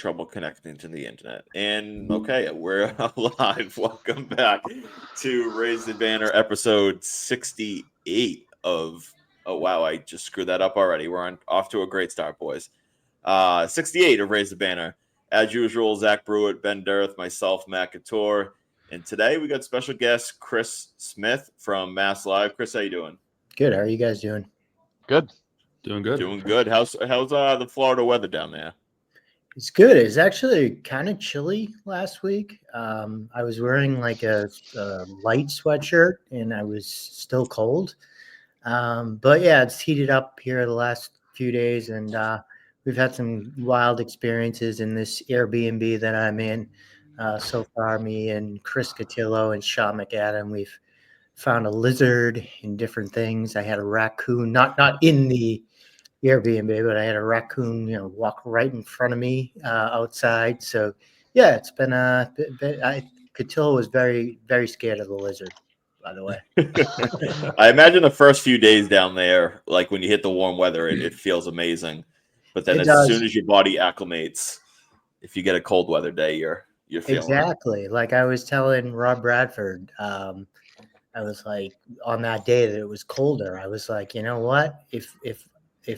trouble connecting to the internet. And okay, we're live. Welcome back to Raise the Banner episode 68 of oh wow, I just screwed that up already. We're off to a great start, boys. 68 of Raise the Banner. As usual, Zach Brewitt, Ben Durth, myself, Matt Couture. And today we got special guest Chris Smith from Mass Live. Chris, how you doing? Good. How are you guys doing? Good. Doing good. How's the Florida weather down there? It's good. It's actually kind of chilly last week. I was wearing like a light sweatshirt and I was still cold. But yeah, it's heated up here the last few days, and we've had some wild experiences in this Airbnb that I'm in. So far, me and Chris Cotillo and Sean McAdam, we've found a lizard and different things. I had a raccoon, not in the Airbnb, but I had a raccoon, walk right in front of me outside. So yeah, it's been Cotillo was very, very scared of the lizard, by the way. I imagine the first few days down there, like when you hit the warm weather, it feels amazing. But then soon as your body acclimates, if you get a cold weather day, you're feeling exactly it. Like I was telling Rob Bradford, I was like, on that day that it was colder, I was like, you know what? If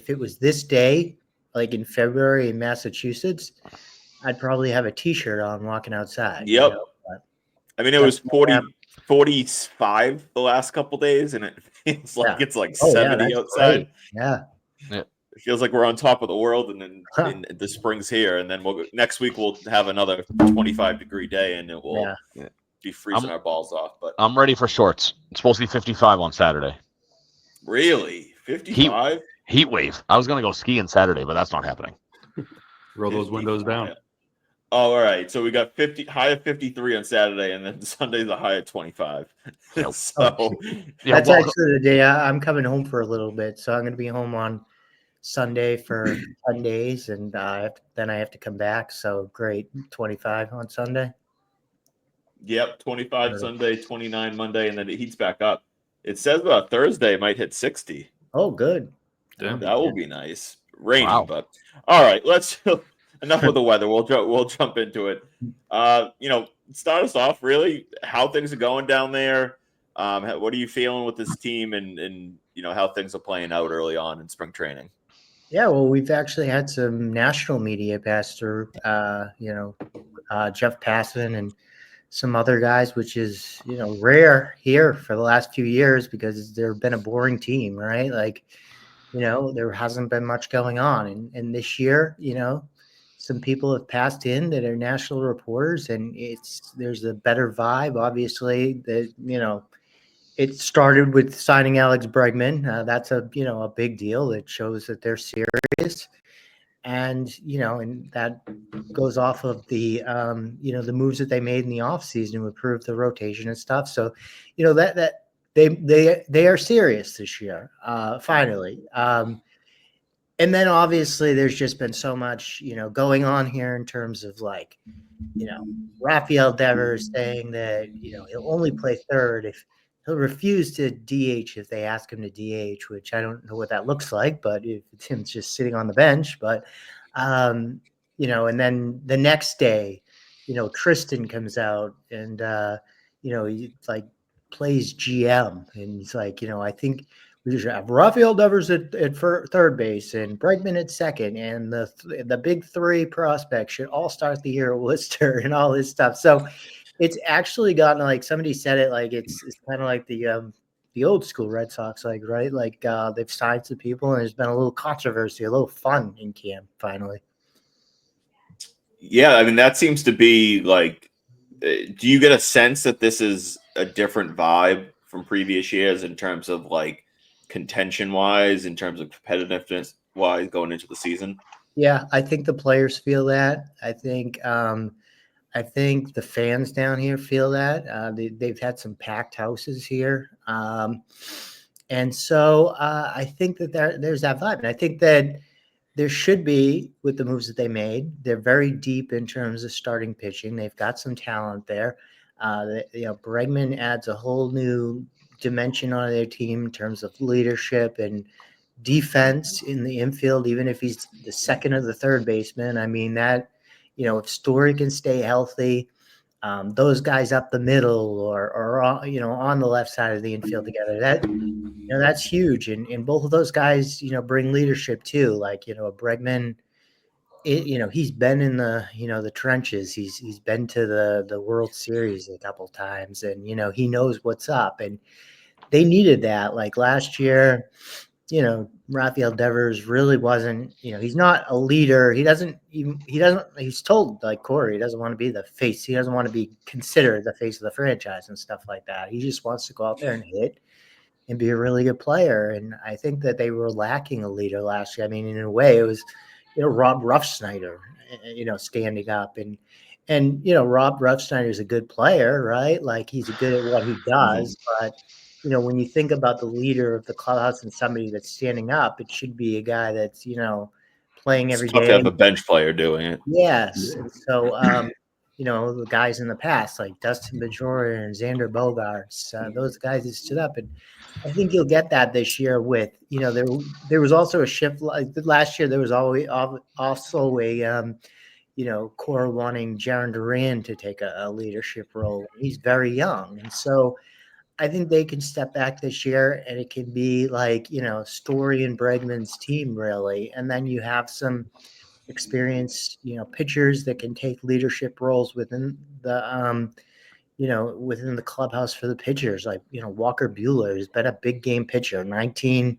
it was this day, like in February in Massachusetts, I'd probably have a T-shirt on walking outside. Yep. I mean, it was 45 the last couple days, and it feels like it's like 70 outside. Great. Yeah. It feels like we're on top of the world, and then the spring's here, and then next week we'll have another 25-degree day, and it will be freezing our balls off. But I'm ready for shorts. It's supposed to be 55 on Saturday. Really? 55? Heat wave. I was going to go skiing Saturday, but that's not happening. Roll those windows down. Oh, all right. So we got high of 53 on Saturday, and then Sunday's a high of 25. So that's actually the day I'm coming home for a little bit. So I'm going to be home on Sunday for 10 days, and then I have to come back. So great, 25 on Sunday. Yep, 25 Sunday, 29 Monday, and then it heats back up. It says about Thursday it might hit 60. Oh, good. Damn. That will be nice. Rainy, but all right. Let's enough with the weather. We'll jump into it. Start us off. Really, how things are going down there. What are you feeling with this team, and how things are playing out early on in spring training? Yeah, well, we've actually had some national media pass through. Jeff Passan and some other guys, which is rare here for the last few years because there's been a boring team, right? Like, there hasn't been much going on, and this year, some people have passed in that are national reporters, and there's a better vibe. Obviously, that it started with signing Alex Bregman. That's a big deal. That shows that they're serious. And, and that goes off of the, the moves that they made in the offseason to improve the rotation and stuff. So, that they are serious this year, finally. And then obviously there's just been so much, going on here in terms of like, Rafael Devers saying that, he'll only play third if he'll refuse to DH if they ask him to DH, which I don't know what that looks like, but if it's him just sitting on the bench, but, and then the next day, Tristan comes out and, he like plays GM and he's like, I think we should have Rafael Devers at third base and Bregman at second, and the big three prospects should all start the year at Worcester and all this stuff. So it's actually gotten, like, somebody said it, like it's kind of like the old school Red Sox, like, right? Like they've signed some people and there's been a little controversy, a little fun in camp finally. Yeah, I mean, that seems to be like, do you get a sense that this is a different vibe from previous years in terms of like contention wise, in terms of competitiveness wise going into the season? Yeah, I think the players feel that. I think the fans down here feel that. They've had some packed houses here. And so I think that there's that vibe. And I think that there should be, with the moves that they made, they're very deep in terms of starting pitching. They've got some talent there. Bregman adds a whole new dimension on their team in terms of leadership and defense in the infield, even if he's the second or the third baseman. I mean, that if Story can stay healthy, those guys up the middle or on the left side of the infield together, that's huge. And both of those guys, bring leadership too. Like, Bregman, he's been in the trenches. He's been to the World Series a couple times, and he knows what's up. And they needed that. Like last year, Rafael Devers really wasn't. He's not a leader. He's told, like Corey, he doesn't want to be the face. He doesn't want to be considered the face of the franchise and stuff like that. He just wants to go out there and hit and be a really good player. And I think that they were lacking a leader last year. I mean, in a way, it was Rob Ruffsnyder, standing up and Rob Ruffsnyder is a good player, right? Like he's good at what he does, but when you think about the leader of the clubhouse and somebody that's standing up, it should be a guy that's playing every It's tough day. to have a bench player doing it. Yes, and so the guys in the past like Dustin Pedroia and Xander Bogaerts, those guys that stood up, and I think you'll get that this year. With there was also a shift. Like last year, there was also a core wanting Jaron Duran to take a leadership role. He's very young, and so I think they can step back this year, and it can be like Story and Bregman's team really, and then you have some experienced pitchers that can take leadership roles within the within the clubhouse for the pitchers. Like Walker Buehler has been a big game pitcher, 19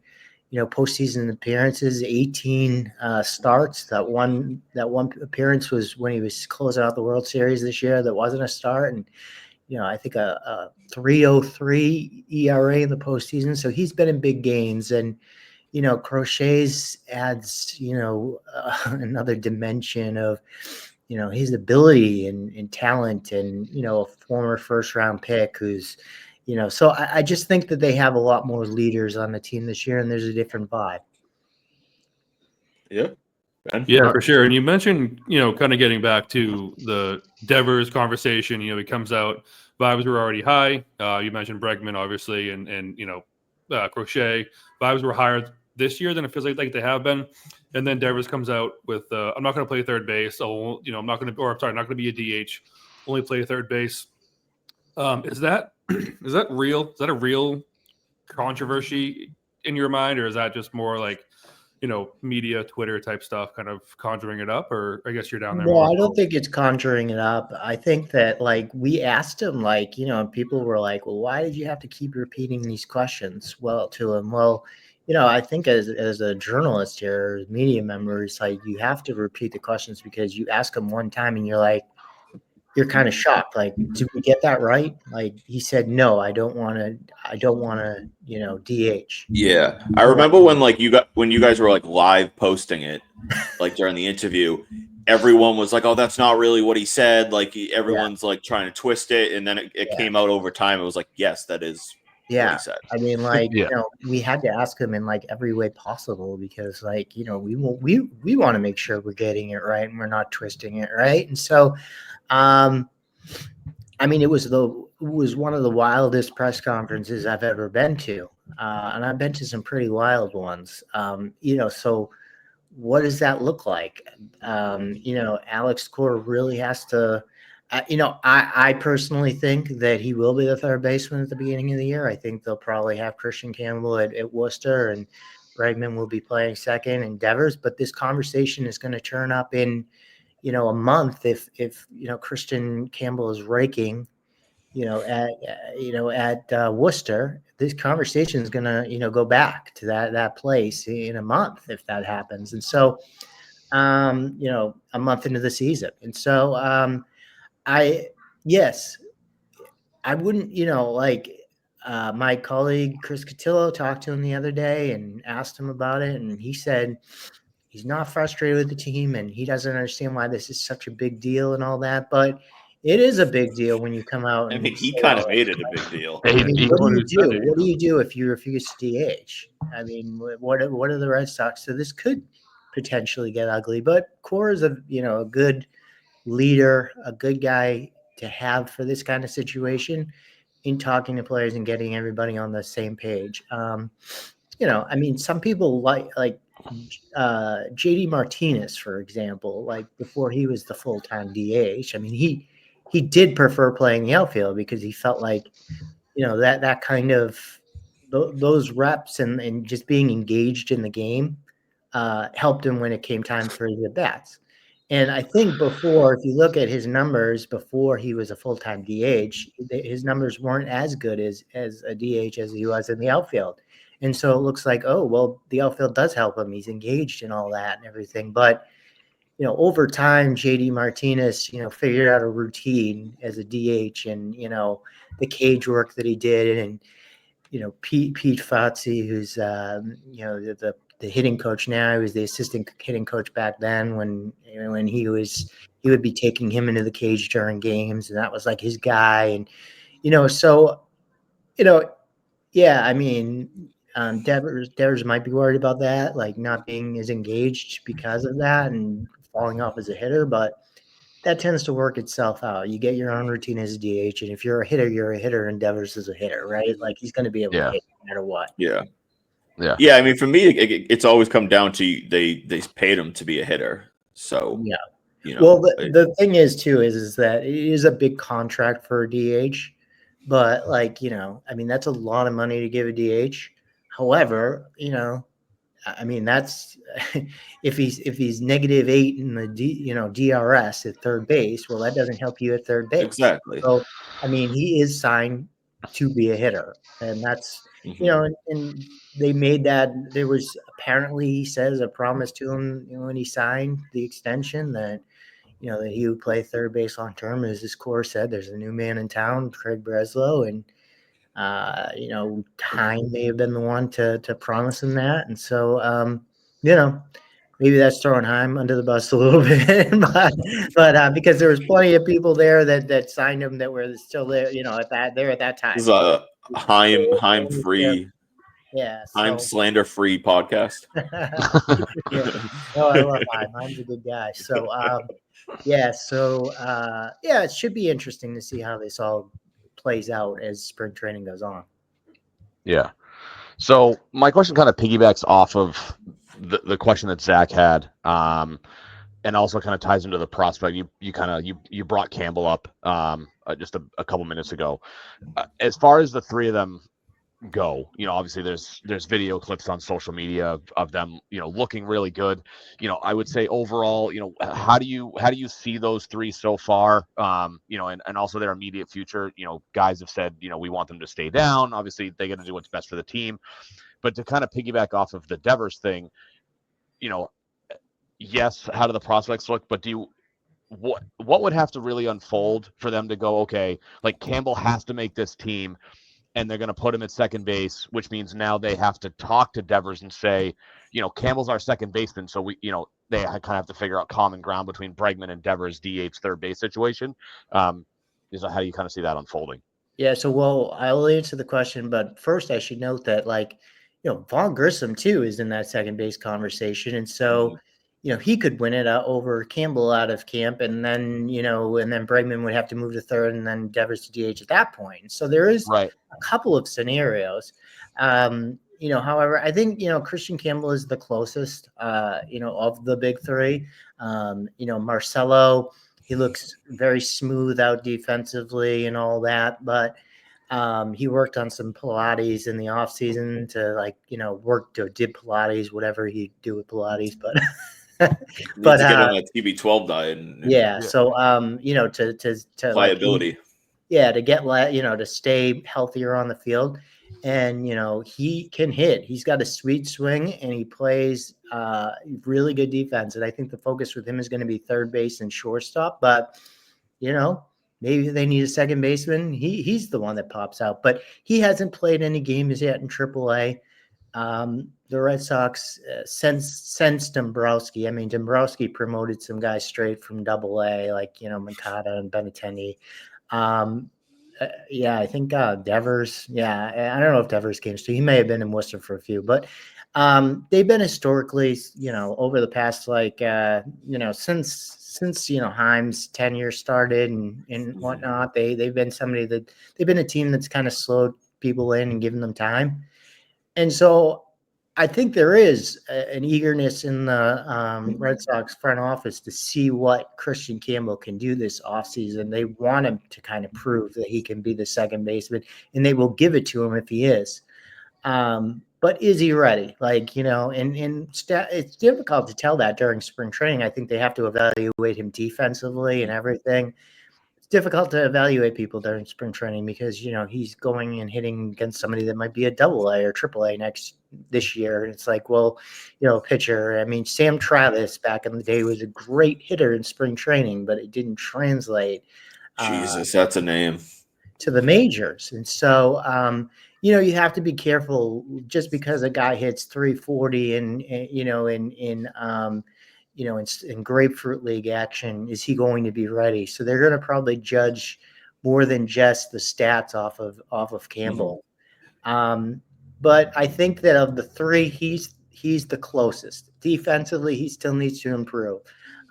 postseason appearances, 18 starts. That one appearance was when he was closing out the World Series this year. That wasn't a start, and I think a 3.03 ERA in the postseason. So he's been in big games, and Crochet's adds another dimension of his ability and talent, and a former first round pick who's so I just think that they have a lot more leaders on the team this year, and there's a different vibe. Yeah. Yeah, for sure. And you mentioned, kind of getting back to the Devers conversation, he comes out, vibes were already high. You mentioned Bregman, obviously, and Crochet. Vibes were higher this year than it feels like they have been. And then Devers comes out with, I'm not going to play third base. I'm not going to be a DH, only play third base. Is that real? Is that a real controversy in your mind, or is that just more like, media, Twitter type stuff kind of conjuring it up? Or I guess you're down there. Well, I don't think it's conjuring it up. I think that like we asked him, like, people were like, well, why did you have to keep repeating these questions to him? Well, I think as a journalist here, as media members, like you have to repeat the questions because you ask them one time and you're kind of shocked. Like, did we get that right? Like he said, no, I don't want to, DH. Yeah. I remember when you guys were like live posting it, like during the interview, everyone was like, oh, that's not really what he said. Like everyone's like trying to twist it. And then it came out over time. It was like, yes, that is what he said. I mean, like, we had to ask him in like every way possible because like, we want to make sure we're getting it right and we're not twisting it. Right. And so, I mean, it was one of the wildest press conferences I've ever been to. And I've been to some pretty wild ones. So what does that look like? Alex Cora really has to, I personally think that he will be the third baseman at the beginning of the year. I think they'll probably have Christian Campbell at Worcester, and Bregman will be playing second, and Devers. But this conversation is going to turn up in, a month if Christian Campbell is raking, at Worcester. This conversation is going to, go back to that place in a month if that happens. And so, a month into the season. And so, I wouldn't, my colleague Chris Cotillo talked to him the other day and asked him about it. And he said he's not frustrated with the team and he doesn't understand why this is such a big deal and all that. But it is a big deal when you come out. I mean, he kind of made it a big deal. I mean, what do you do? What do you do if you refuse to DH? I mean, what are the Red Sox? So this could potentially get ugly. But Cora is a good leader, a good guy to have for this kind of situation in talking to players and getting everybody on the same page. I mean, some people like JD Martinez, for example, like before he was the full-time DH, I mean, he did prefer playing the outfield because he felt like, that kind of those reps and just being engaged in the game helped him when it came time for the bats. And I think before, if you look at his numbers before he was a full-time DH, his numbers weren't as good as a DH as he was in the outfield. And so it looks like, oh, well, the outfield does help him. He's engaged in all that and everything. But, over time, JD Martinez, figured out a routine as a DH and, the cage work that he did. And, Pete Fazzi, who's, the hitting coach now, he was the assistant hitting coach back then when he would be taking him into the cage during games. And that was like his guy. And, so, yeah, I mean, Devers might be worried about that, like not being as engaged because of that and falling off as a hitter, but that tends to work itself out. You get your own routine as a DH, and if you're a hitter, you're a hitter, and Devers is a hitter, right? Like he's going to be able to hit no matter what. Yeah. Yeah. Yeah. I mean, for me, it's always come down to they paid him to be a hitter. So, yeah. Well, the thing is, too, is that it is a big contract for a DH. But like, I mean, that's a lot of money to give a DH. However, I mean, that's if he's -8 in the DRS at third base, well, that doesn't help you at third base. Exactly. So, I mean, he is signed to be a hitter, and that's and they made that. There was apparently, he says, a promise to him when he signed the extension that that he would play third base long term. As his core said, there's a new man in town, Craig Breslow, and Time may have been the one to promise him that. And so, maybe that's throwing Heim under the bus a little bit, but because there was plenty of people there that signed him that were still there, at that time. This is a Heim free, Heim slander free podcast. Yeah. No, I love Heim. Heim's a good guy. So, it should be interesting to see how this all plays out as spring training goes on. Yeah. So my question kind of piggybacks off of the question that Zach had, and also kind of ties into the prospect. You brought Campbell up just a couple minutes ago. As far as the three of them go, obviously there's video clips on social media of them, looking really good. I would say overall, how do you see those three so far? And also their immediate future. Guys have said, we want them to stay down. Obviously they got to do what's best for the team. But to kind of piggyback off of the Devers thing, yes, how do the prospects look? But what would have to really unfold for them to go, okay, like Campbell has to make this team, and they're going to put him at second base, which means now they have to talk to Devers and say, Campbell's our second baseman, so they kind of have to figure out common ground between Bregman and Devers' DH third base situation. Is how do you kind of see that unfolding? Yeah, so I will answer the question, but first I should note that Vaughn Grissom too is in that second base conversation, and so he could win it over Campbell out of camp, and then and then Bregman would have to move to third, and then Devers to DH at that point. So there is a couple of scenarios. However, I think Christian Campbell is the closest of the big three. Marcelo, he looks very smooth out defensively and all that, but he worked on some Pilates in the off season to did Pilates, whatever he do with Pilates, but but to get on that TB12 diet. So to pliability. To get to stay healthier on the field, and he can hit. He's got a sweet swing, and he plays really good defense. And I think the focus with him is going to be third base and shortstop. But maybe they need a second baseman. He's the one that pops out, but he hasn't played any games yet in AAA. The Red Sox since Dombrowski. I mean, Dombrowski promoted some guys straight from AA, like Mancada and Benintendi. I think Devers. Yeah, I don't know if Devers came to. He may have been in Worcester for a few, but they've been historically, over the past since Heim's tenure started and whatnot. They've been they've been a team that's kind of slowed people in and given them time. And so, I think there is an eagerness in the Red Sox front office to see what Christian Campbell can do this offseason. They want him to kind of prove that he can be the second baseman, and they will give it to him if he is. But is he ready? Like, it's difficult to tell that during spring training. I think they have to evaluate him defensively and everything. It's difficult to evaluate people during spring training because, he's going and hitting against somebody that might be a AA or AAA this year. And it's like, well, pitcher. I mean, Sam Travis back in the day was a great hitter in spring training, but it didn't translate. Jesus, that's a name. To the majors. And so, you have to be careful just because a guy hits 340 in Grapefruit League action, is he going to be ready? So they're going to probably judge more than just the stats off of Campbell. But I think that of the three, he's the closest. Defensively, he still needs to improve.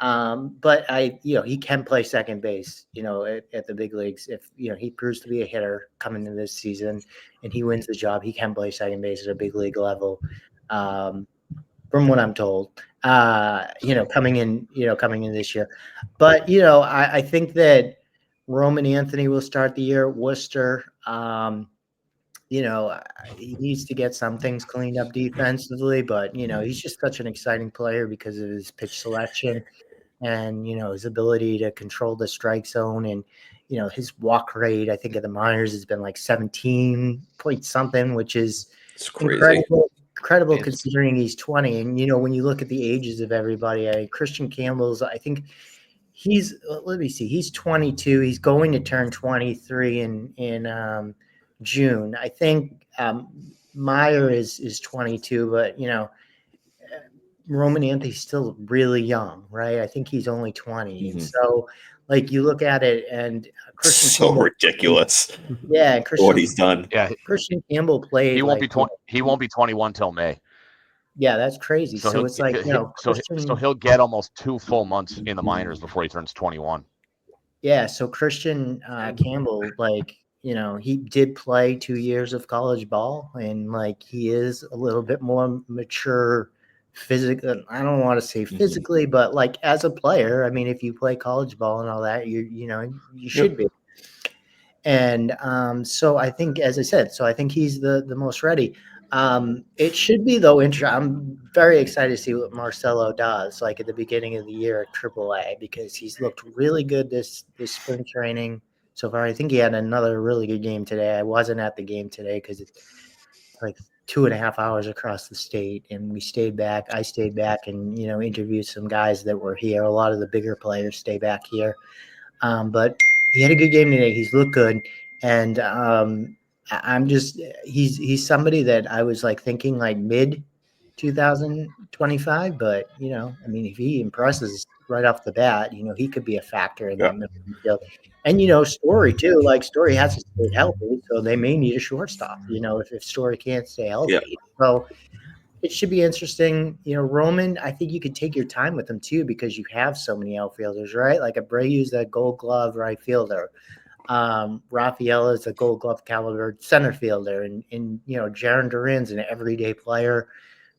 But he can play second base, at the big leagues. If, he proves to be a hitter coming into this season and he wins the job, he can play second base at a big league level. From what I'm told, coming in this year. But, I think that Roman Anthony will start the year at Worcester. He needs to get some things cleaned up defensively, but, he's just such an exciting player because of his pitch selection and, his ability to control the strike zone and, his walk rate, I think at the minors has been like 17 point something, which is incredible considering he's 20. And, when you look at the ages of everybody, Christian Campbell's, I think he's 22. He's going to turn 23 in June. I think Meyer is 22, but Roman Anthony's still really young, right? I think he's only 20. And so, like, you look at it and Christian Campbell, ridiculous. Yeah, what he's done. Yeah, Christian Campbell played. He won't be 20. He won't be 21 till May. Yeah, that's crazy. So it's like, so he'll get almost 2 full months in the minors before he turns 21. Yeah, so Christian Campbell, like, he did play 2 years of college ball, and like he is a little bit more mature physically. I don't want to say physically, but like as a player, I mean, if you play college ball and all that, you should be. And so I think, as I said, I think he's the most ready. It should be, though, I'm very excited to see what Marcelo does, like at the beginning of the year at AAA, because he's looked really good this spring training so far. I think he had another really good game today. I wasn't at the game today because it's like 2.5 hours across the state, and we stayed back. I stayed back and interviewed some guys that were here. A lot of the bigger players stay back here, but he had a good game today. He's looked good, and I'm just he's somebody that I was like thinking like mid 2025, but I mean, if he impresses right off the bat, he could be a factor in that middle field. And Story too, like Story has to stay healthy, so they may need a shortstop, if Story can't stay healthy. So it should be interesting. Roman, I think you could take your time with him too, because you have so many outfielders, right? Like Abreu's that Gold Glove right fielder. Rafael is a Gold Glove caliber center fielder, and Jaron Duran's an everyday player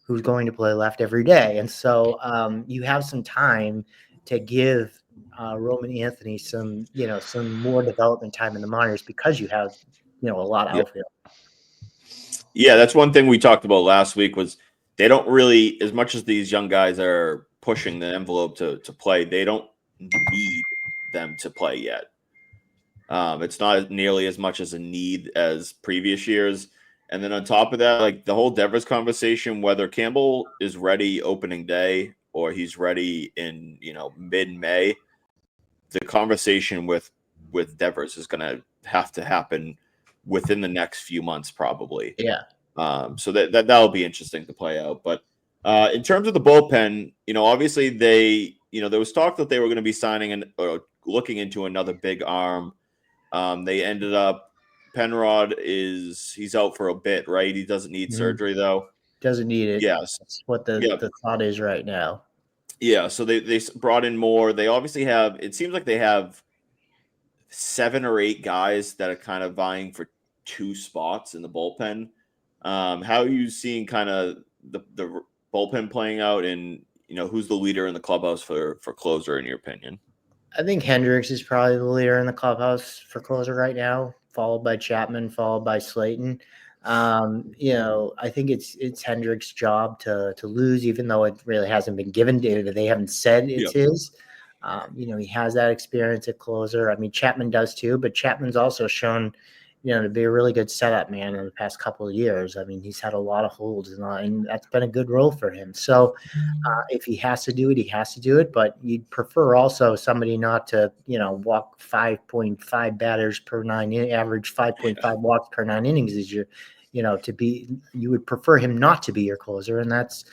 who's going to play left every day. And so you have some time to give Roman Anthony some more development time in the minors because you have a lot of outfield. Yeah, that's one thing we talked about last week was they don't really, as much as these young guys are pushing the envelope to play, they don't need them to play yet. It's not nearly as much as a need as previous years. And then on top of that, like the whole Devers conversation, whether Campbell is ready opening day or he's ready in, mid-May, the conversation with Devers is going to have to happen within the next few months, probably. Yeah. So that'll be interesting to play out. But in terms of the bullpen, obviously there was talk that they were going to be signing or looking into another big arm. They ended up, Penrod he's out for a bit, right? He doesn't need surgery though. Doesn't need it. Yes. That's what the thought is right now. Yeah. So they brought in more. They obviously it seems like they have 7 or 8 guys that are kind of vying for 2 spots in the bullpen. How are you seeing kind of the bullpen playing out, and who's the leader in the clubhouse for closer in your opinion? I think Hendricks is probably the leader in the clubhouse for closer right now, followed by Chapman, followed by Slayton. I think it's Hendricks' job to lose, even though it really hasn't been given to. They haven't said it's his. He has that experience at closer. I mean, Chapman does too, but Chapman's also shown, to be a really good setup man in the past couple of years. I mean, he's had a lot of holds, and that's been a good role for him. So if he has to do it, he has to do it. But you'd prefer also somebody not to, walk 5.5 batters per average 5.5 walks per 9 innings is you would prefer him not to be your closer. And that's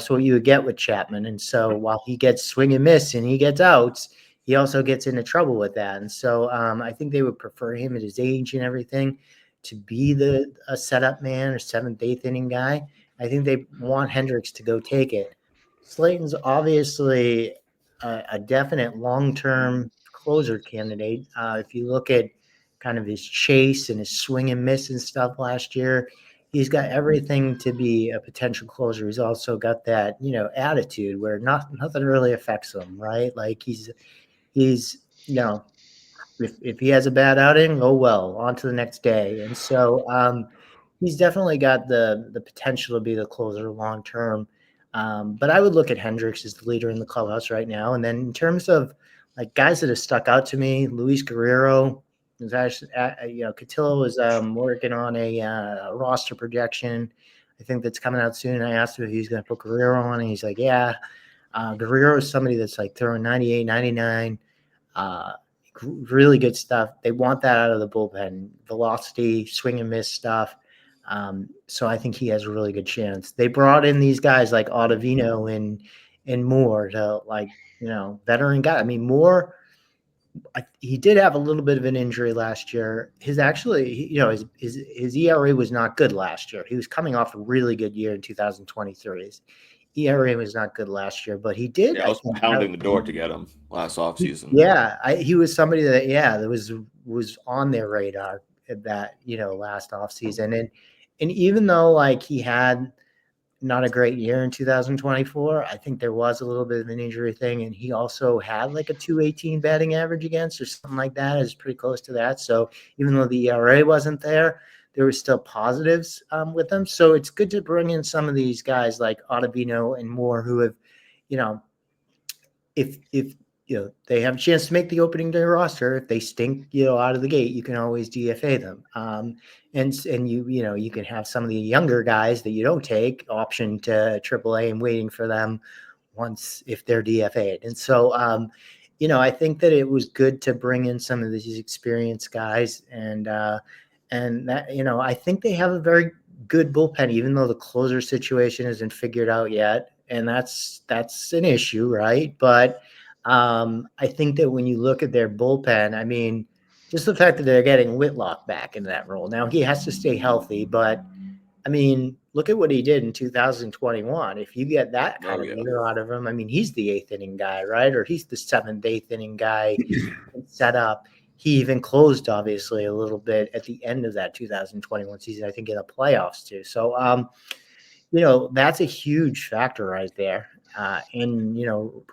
what you would get with Chapman. And so while he gets swing and miss and he gets outs, he also gets into trouble with that. And so I think they would prefer him at his age and everything to be a setup man or 7th, 8th inning guy. I think they want Hendricks to go take it. Slayton's obviously a definite long-term closer candidate. If you look at kind of his chase and his swing and miss and stuff last year, he's got everything to be a potential closer. He's also got that, attitude where nothing really affects him, right? Like he's if he has a bad outing, oh well, on to the next day. And so he's definitely got the potential to be the closer long term. But I would look at Hendricks as the leader in the clubhouse right now. And then in terms of like guys that have stuck out to me, Luis Guerrero is actually, Cotillo is working on a roster projection. I think that's coming out soon. I asked him if he's going to put Guerrero on, and he's like, yeah. Guerrero is somebody that's like throwing 98, 99. Really good stuff. They want that out of the bullpen, velocity, swing and miss stuff. So I think he has a really good chance. They brought in these guys like Ottavino and Moore to veteran guy. I mean, Moore, he did have a little bit of an injury last year. His ERA was not good last year. He was coming off a really good year in 2023. His ERA was not good last year, but he did. Yeah, I was pounding the door to get him last offseason. Yeah, he was somebody that was on their radar at that last offseason, and even though like he had not a great year in 2024, I think there was a little bit of an injury thing, and he also had like a 218 batting average against or something like that. It's pretty close to that. So even though the ERA wasn't there were still positives with them. So it's good to bring in some of these guys like Ottavino and Moore who have, if they have a chance to make the opening day roster. If they stink, out of the gate, you can always DFA them. And you can have some of the younger guys that you don't take option to AAA and waiting for them if they're DFA'd. And so, I think that it was good to bring in some of these experienced guys and that, I think they have a very good bullpen, even though the closer situation isn't figured out yet. And that's an issue, right? But I think that when you look at their bullpen, I mean, just the fact that they're getting Whitlock back in that role. Now he has to stay healthy, but I mean, look at what he did in 2021. If you get that kind of year out of him, I mean, he's the 8th inning guy, right? Or he's the 7th, 8th inning guy set up. He even closed, obviously, a little bit at the end of that 2021 season, I think, in the playoffs, too. So, that's a huge factor right there. And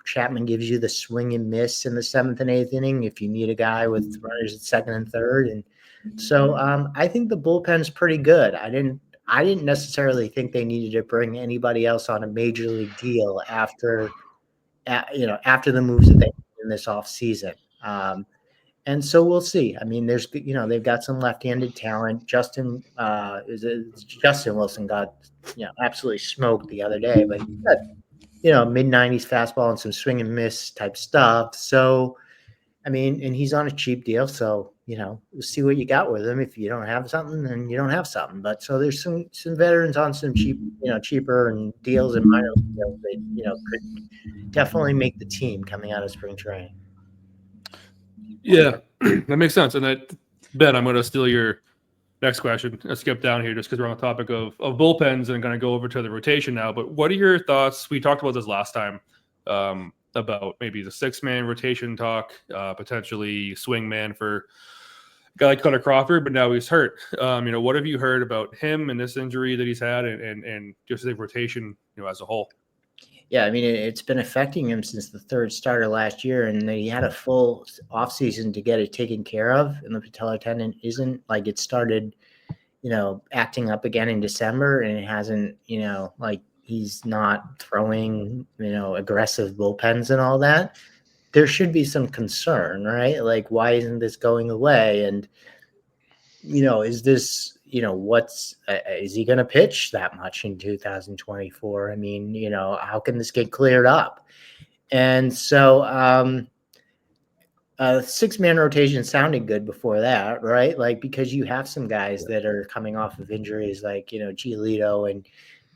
Chapman gives you the swing and miss in the 7th and 8th inning if you need a guy with runners at 2nd and 3rd. And so I think the bullpen's pretty good. I didn't necessarily think they needed to bring anybody else on a major league deal after the moves that they made in this offseason. And so we'll see. I mean, they've got some left-handed talent. Justin Wilson got, absolutely smoked the other day, but he's got, mid-90s fastball and some swing and miss type stuff. So, I mean, and he's on a cheap deal. So, we'll see what you got with him. If you don't have something, then you don't have something. But so there's some veterans on some cheaper and deals and minor deals that, could definitely make the team coming out of spring training. Yeah, that makes sense. And Ben, I'm going to steal your next question. Let's skip down here just because we're on the topic of bullpens and going to go over to the rotation now. But what are your thoughts? We talked about this last time about maybe the 6-man rotation talk, potentially swing man for guy like Connor Crawford, but now he's hurt. What have you heard about him and this injury that he's had, and just the rotation, as a whole? Yeah, I mean, it's been affecting him since the third starter last year, and he had a full offseason to get it taken care of, and the patellar tendon isn't like it started, acting up again in December, and it hasn't, like he's not throwing, aggressive bullpens and all that. There should be some concern, right? Like, why isn't this going away? And, is this, is he going to pitch that much in 2024? I mean, how can this get cleared up? And so, 6-man rotation sounded good before that, right? Like, because you have some guys that are coming off of injuries, like, Giolito, and,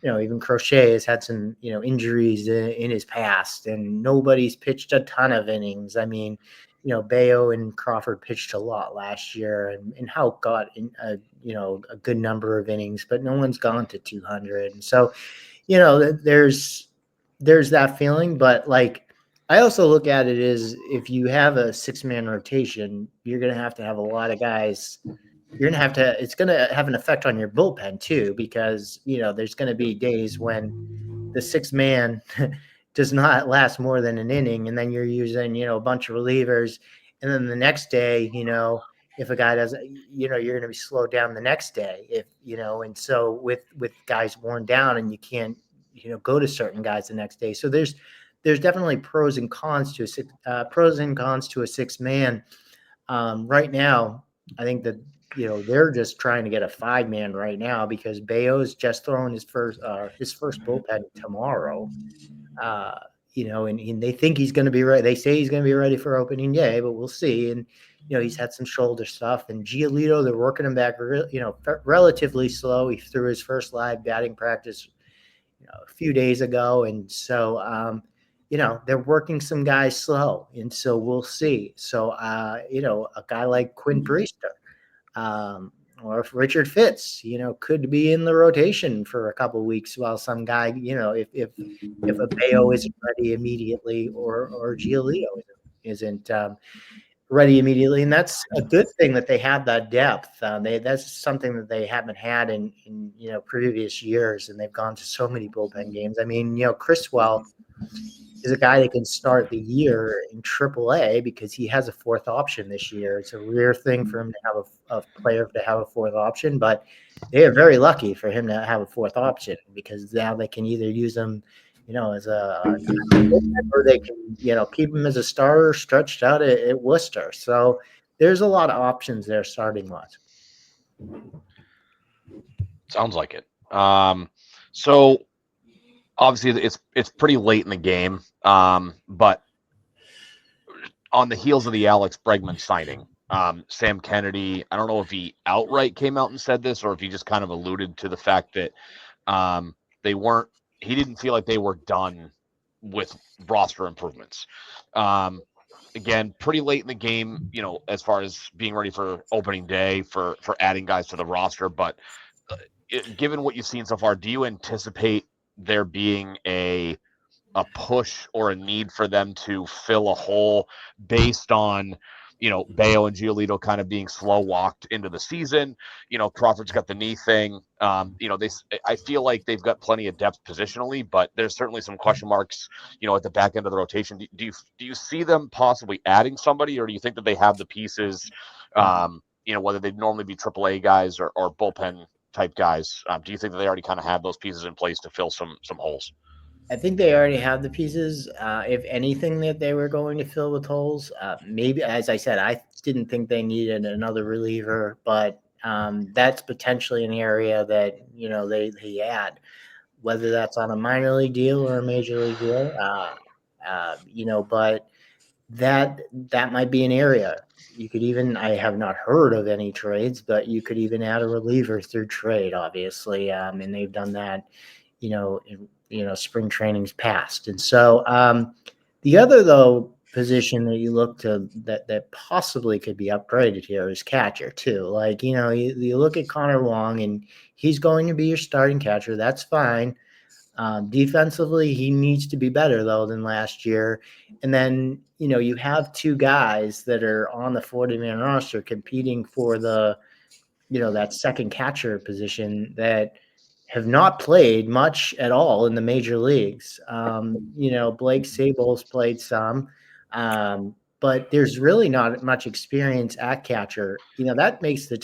even Crochet has had some, injuries in his past, and nobody's pitched a ton of innings. I mean, Bayo and Crawford pitched a lot last year, and Houck got in a good number of innings, but no one's gone to 200. And so, there's that feeling, but like, I also look at it as if you have a 6-man rotation, you're going to have a lot of guys. You're going to it's going to have an effect on your bullpen too, because, there's going to be days when the 6-man does not last more than an inning, and then you're using, a bunch of relievers. And then the next day, if a guy doesn't, you're going to be slowed down the next day, and so with guys worn down, and you can't, go to certain guys the next day. So there's definitely pros and cons to a 6-man. Right now, I think that, they're just trying to get a 5-man right now, because Bayo's just throwing his first bullpen tomorrow. And they think he's going to be ready. They say he's going to be ready for opening day, but we'll see. And, he's had some shoulder stuff. And Giolito, they're working him back, relatively slow. He threw his first live batting practice, a few days ago. And so, they're working some guys slow. And so we'll see. So, a guy like Quinn Priester, or if Richard Fitz, could be in the rotation for a couple of weeks while some guy, if a Bayo isn't ready immediately, or Giolito isn't ready immediately. And that's a good thing that they have that depth. That's something that they haven't had in previous years, and they've gone to so many bullpen games. I mean, Criswell is a guy that can start the year in AAA because he has a fourth option this year. It's a rare thing for him to have a player to have a fourth option, but they are very lucky for him to have a fourth option, because now they can either use him, as a or they can, keep him as a starter stretched out at Worcester. So there's a lot of options there starting wise. Sounds like it. So obviously it's pretty late in the game, but on the heels of the Alex Bregman signing, Sam Kennedy, I don't know if he outright came out and said this, or if he just kind of alluded to the fact that he didn't feel like they were done with roster improvements. Again, pretty late in the game, as far as being ready for opening day, for adding guys to the roster. But given what you've seen so far, do you anticipate there being a push or a need for them to fill a hole based on, Bayo and Giolito kind of being slow walked into the season? Crawford's got the knee thing. I feel like they've got plenty of depth positionally, but there's certainly some question marks, at the back end of the rotation. Do you see them possibly adding somebody, or do you think that they have the pieces, whether they'd normally be AAA guys or bullpen type guys? Do you think that they already kind of have those pieces in place to fill some holes? I think they already have the pieces. If anything that they were going to fill with holes, maybe, as I said, I didn't think they needed another reliever, but that's potentially an area that, they add, whether that's on a minor league deal or a major league deal, but that might be an area. You could even, I have not heard of any trades, but you could even add a reliever through trade, obviously. And they've done that, spring training's past. And so the other, position that you look to that possibly could be upgraded here is catcher too. Like, you look at Connor Wong, and he's going to be your starting catcher. That's fine. Defensively, he needs to be better though than last year. And then, you have two guys that are on the 40-man roster competing for that second catcher position that have not played much at all in the major leagues. Blake Sable's played some, but there's really not much experience at catcher. That makes the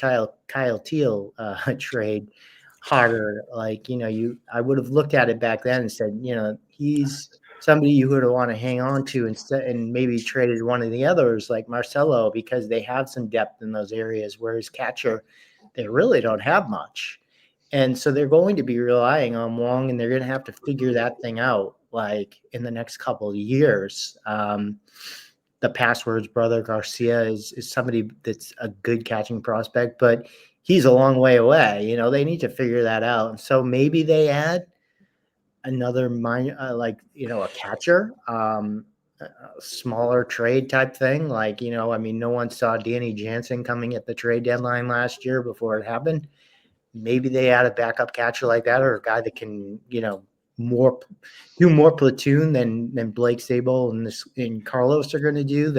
Kyle Teal trade harder. I would have looked at it back then and said, he's somebody you would want to hang on to instead, and maybe traded one of the others like Marcelo, because they have some depth in those areas. Whereas catcher, they really don't have much. And so they're going to be relying on Wong, and they're going to have to figure that thing out like in the next couple of years. The Password's brother Garcia is somebody that's a good catching prospect, but he's a long way away. They need to figure that out. And so maybe they add another a catcher, a smaller trade type thing. No one saw Danny Jansen coming at the trade deadline last year before it happened. Maybe they add a backup catcher like that, or a guy that can, do more platoon than Blake Sable and Carlos are going to do,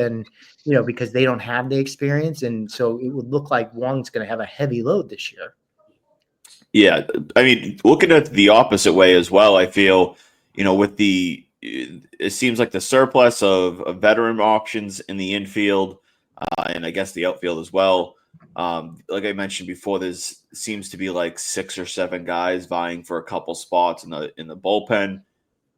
because they don't have the experience. And so it would look like Wong's going to have a heavy load this year. Yeah, I mean, looking at the opposite way as well, I feel, it seems like the surplus of veteran options in the infield, and I guess the outfield as well. Like I mentioned before, there's seems to be like 6 or 7 guys vying for a couple spots in the bullpen.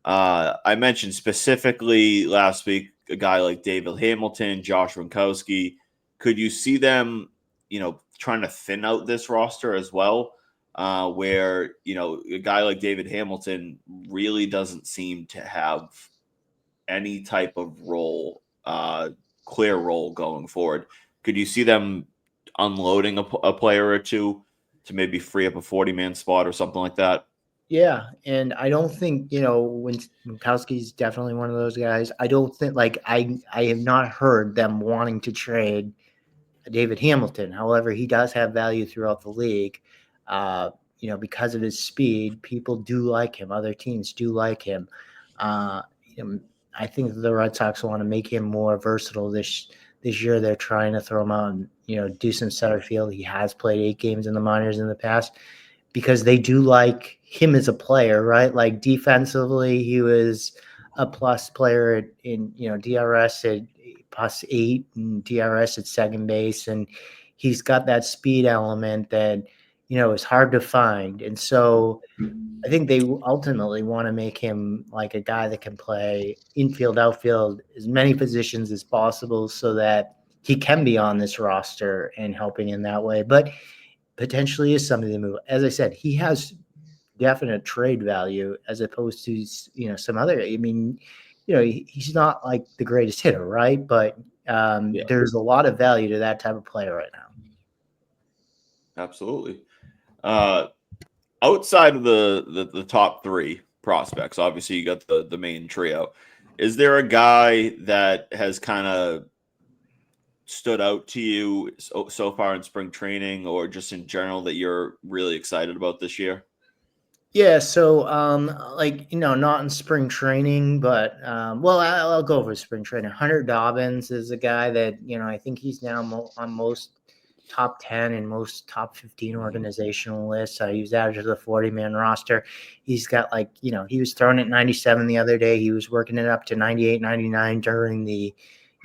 I mentioned specifically last week a guy like David Hamilton, Josh Winkowski. Could you see them, trying to thin out this roster as well? Where a guy like David Hamilton really doesn't seem to have any type of role, clear role going forward. Could you see them unloading a player or two to maybe free up a 40-man spot or something like that? Yeah, and I don't think Winkowski's definitely one of those guys. I don't think I have not heard them wanting to trade David Hamilton. However, he does have value throughout the league. Because of his speed, people do like him. Other teams do like him. I think the Red Sox want to make him more versatile this year. They're trying to throw him out and do some center field. He has played 8 games in the minors in the past, because they do like him as a player, right? Like defensively, he was a plus player in DRS at +8 and DRS at second base, and he's got that speed element that is hard to find. And so I think they ultimately want to make him like a guy that can play infield, outfield, as many positions as possible, so that he can be on this roster and helping in that way. But potentially is something to move. As I said, he has definite trade value as opposed to some other. I mean, he's not like the greatest hitter, right? But there's a lot of value to that type of player right now. Absolutely. Outside of the top 3 prospects, obviously you got the main trio. Is there a guy that has kind of stood out to you so far in spring training, or just in general, that you're really excited about this year? Yeah, so not in spring training, but I'll go over spring training. Hunter Dobbins is a guy that I think he's now on most top 10 and most top 15 organizational lists. He was added to the 40-man roster. He's got he was thrown at 97 the other day. He was working it up to 98, 99 during the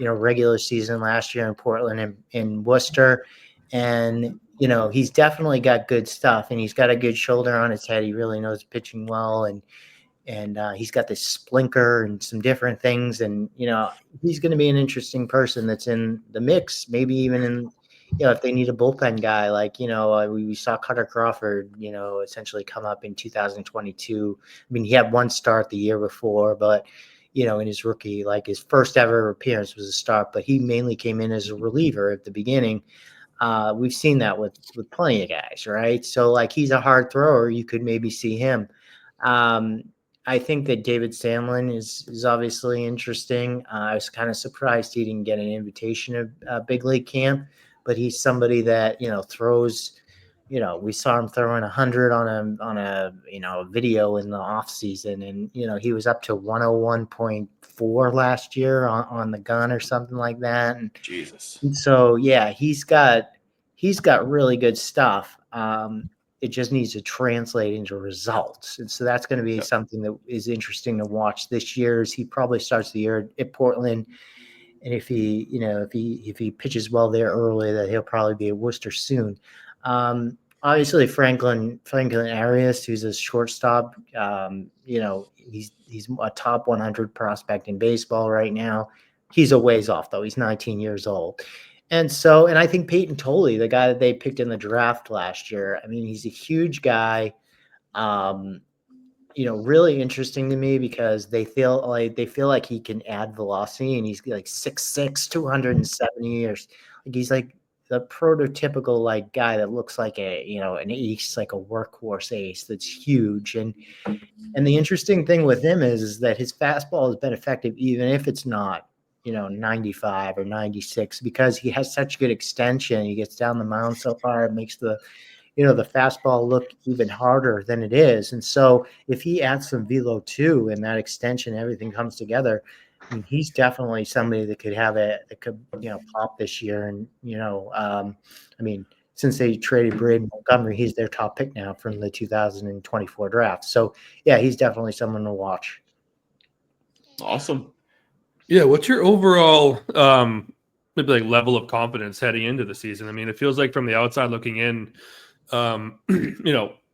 regular season last year in Portland and in Worcester. And he's definitely got good stuff, and he's got a good shoulder on his head. He really knows pitching well, and he's got this splinter and some different things. And he's going to be an interesting person that's in the mix, maybe even in if they need a bullpen guy, we saw Cutter Crawford, essentially come up in 2022. I mean, he had one start the year before, but in his rookie, his first ever appearance was a start, but he mainly came in as a reliever at the beginning. We've seen that with plenty of guys, right? So he's a hard thrower. You could maybe see him. I think that David Sandlin is obviously interesting. I was kind of surprised he didn't get an invitation to big league camp, but he's somebody that throws we saw him throwing 100 on a video in the off season, and he was up to 101.4 last year on the gun or something like that. And Jesus. so yeah, he's got really good stuff. It just needs to translate into results, and so that's going to be something that is interesting to watch this year. As he probably starts the year at Portland. And if he pitches well there early, that he'll probably be at Worcester soon. Obviously Franklin Arias, who's a shortstop, he's a top 100 prospect in baseball right now. He's a ways off though. He's 19 years old. And I think Peyton Tolley, the guy that they picked in the draft last year, I mean, he's a huge guy. Really interesting to me because they feel like he can add velocity, and he's like 6'6", 270, or like he's like the prototypical like guy that looks like an ace, like a workhorse ace that's huge. And the interesting thing with him is that his fastball has been effective even if it's not 95 or 96, because he has such good extension. He gets down the mound so far, it makes the fastball look even harder than it is. And so if he adds some velo too, and that extension, everything comes together, I mean, he's definitely somebody that could pop this year. And, I mean, since they traded Braden Montgomery, he's their top pick now from the 2024 draft. So yeah, he's definitely someone to watch. Awesome. Yeah. What's your overall, maybe like level of confidence heading into the season? I mean, it feels like from the outside looking in,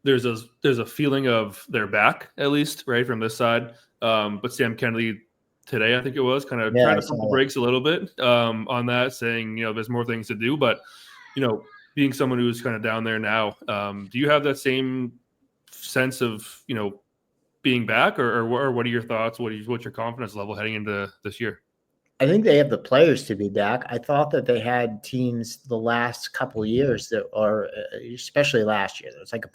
there's a feeling of they're back, at least, right, from this side. But Sam Kennedy today, I think it was, kind of trying to pump the brakes a little bit on that, saying, there's more things to do. But, being someone who's kind of down there now, do you have that same sense of, being back, or what are your thoughts? What's your confidence level heading into this year? I think they have the players to be back. I thought that they had teams the last couple of years that are, especially last year, there was like a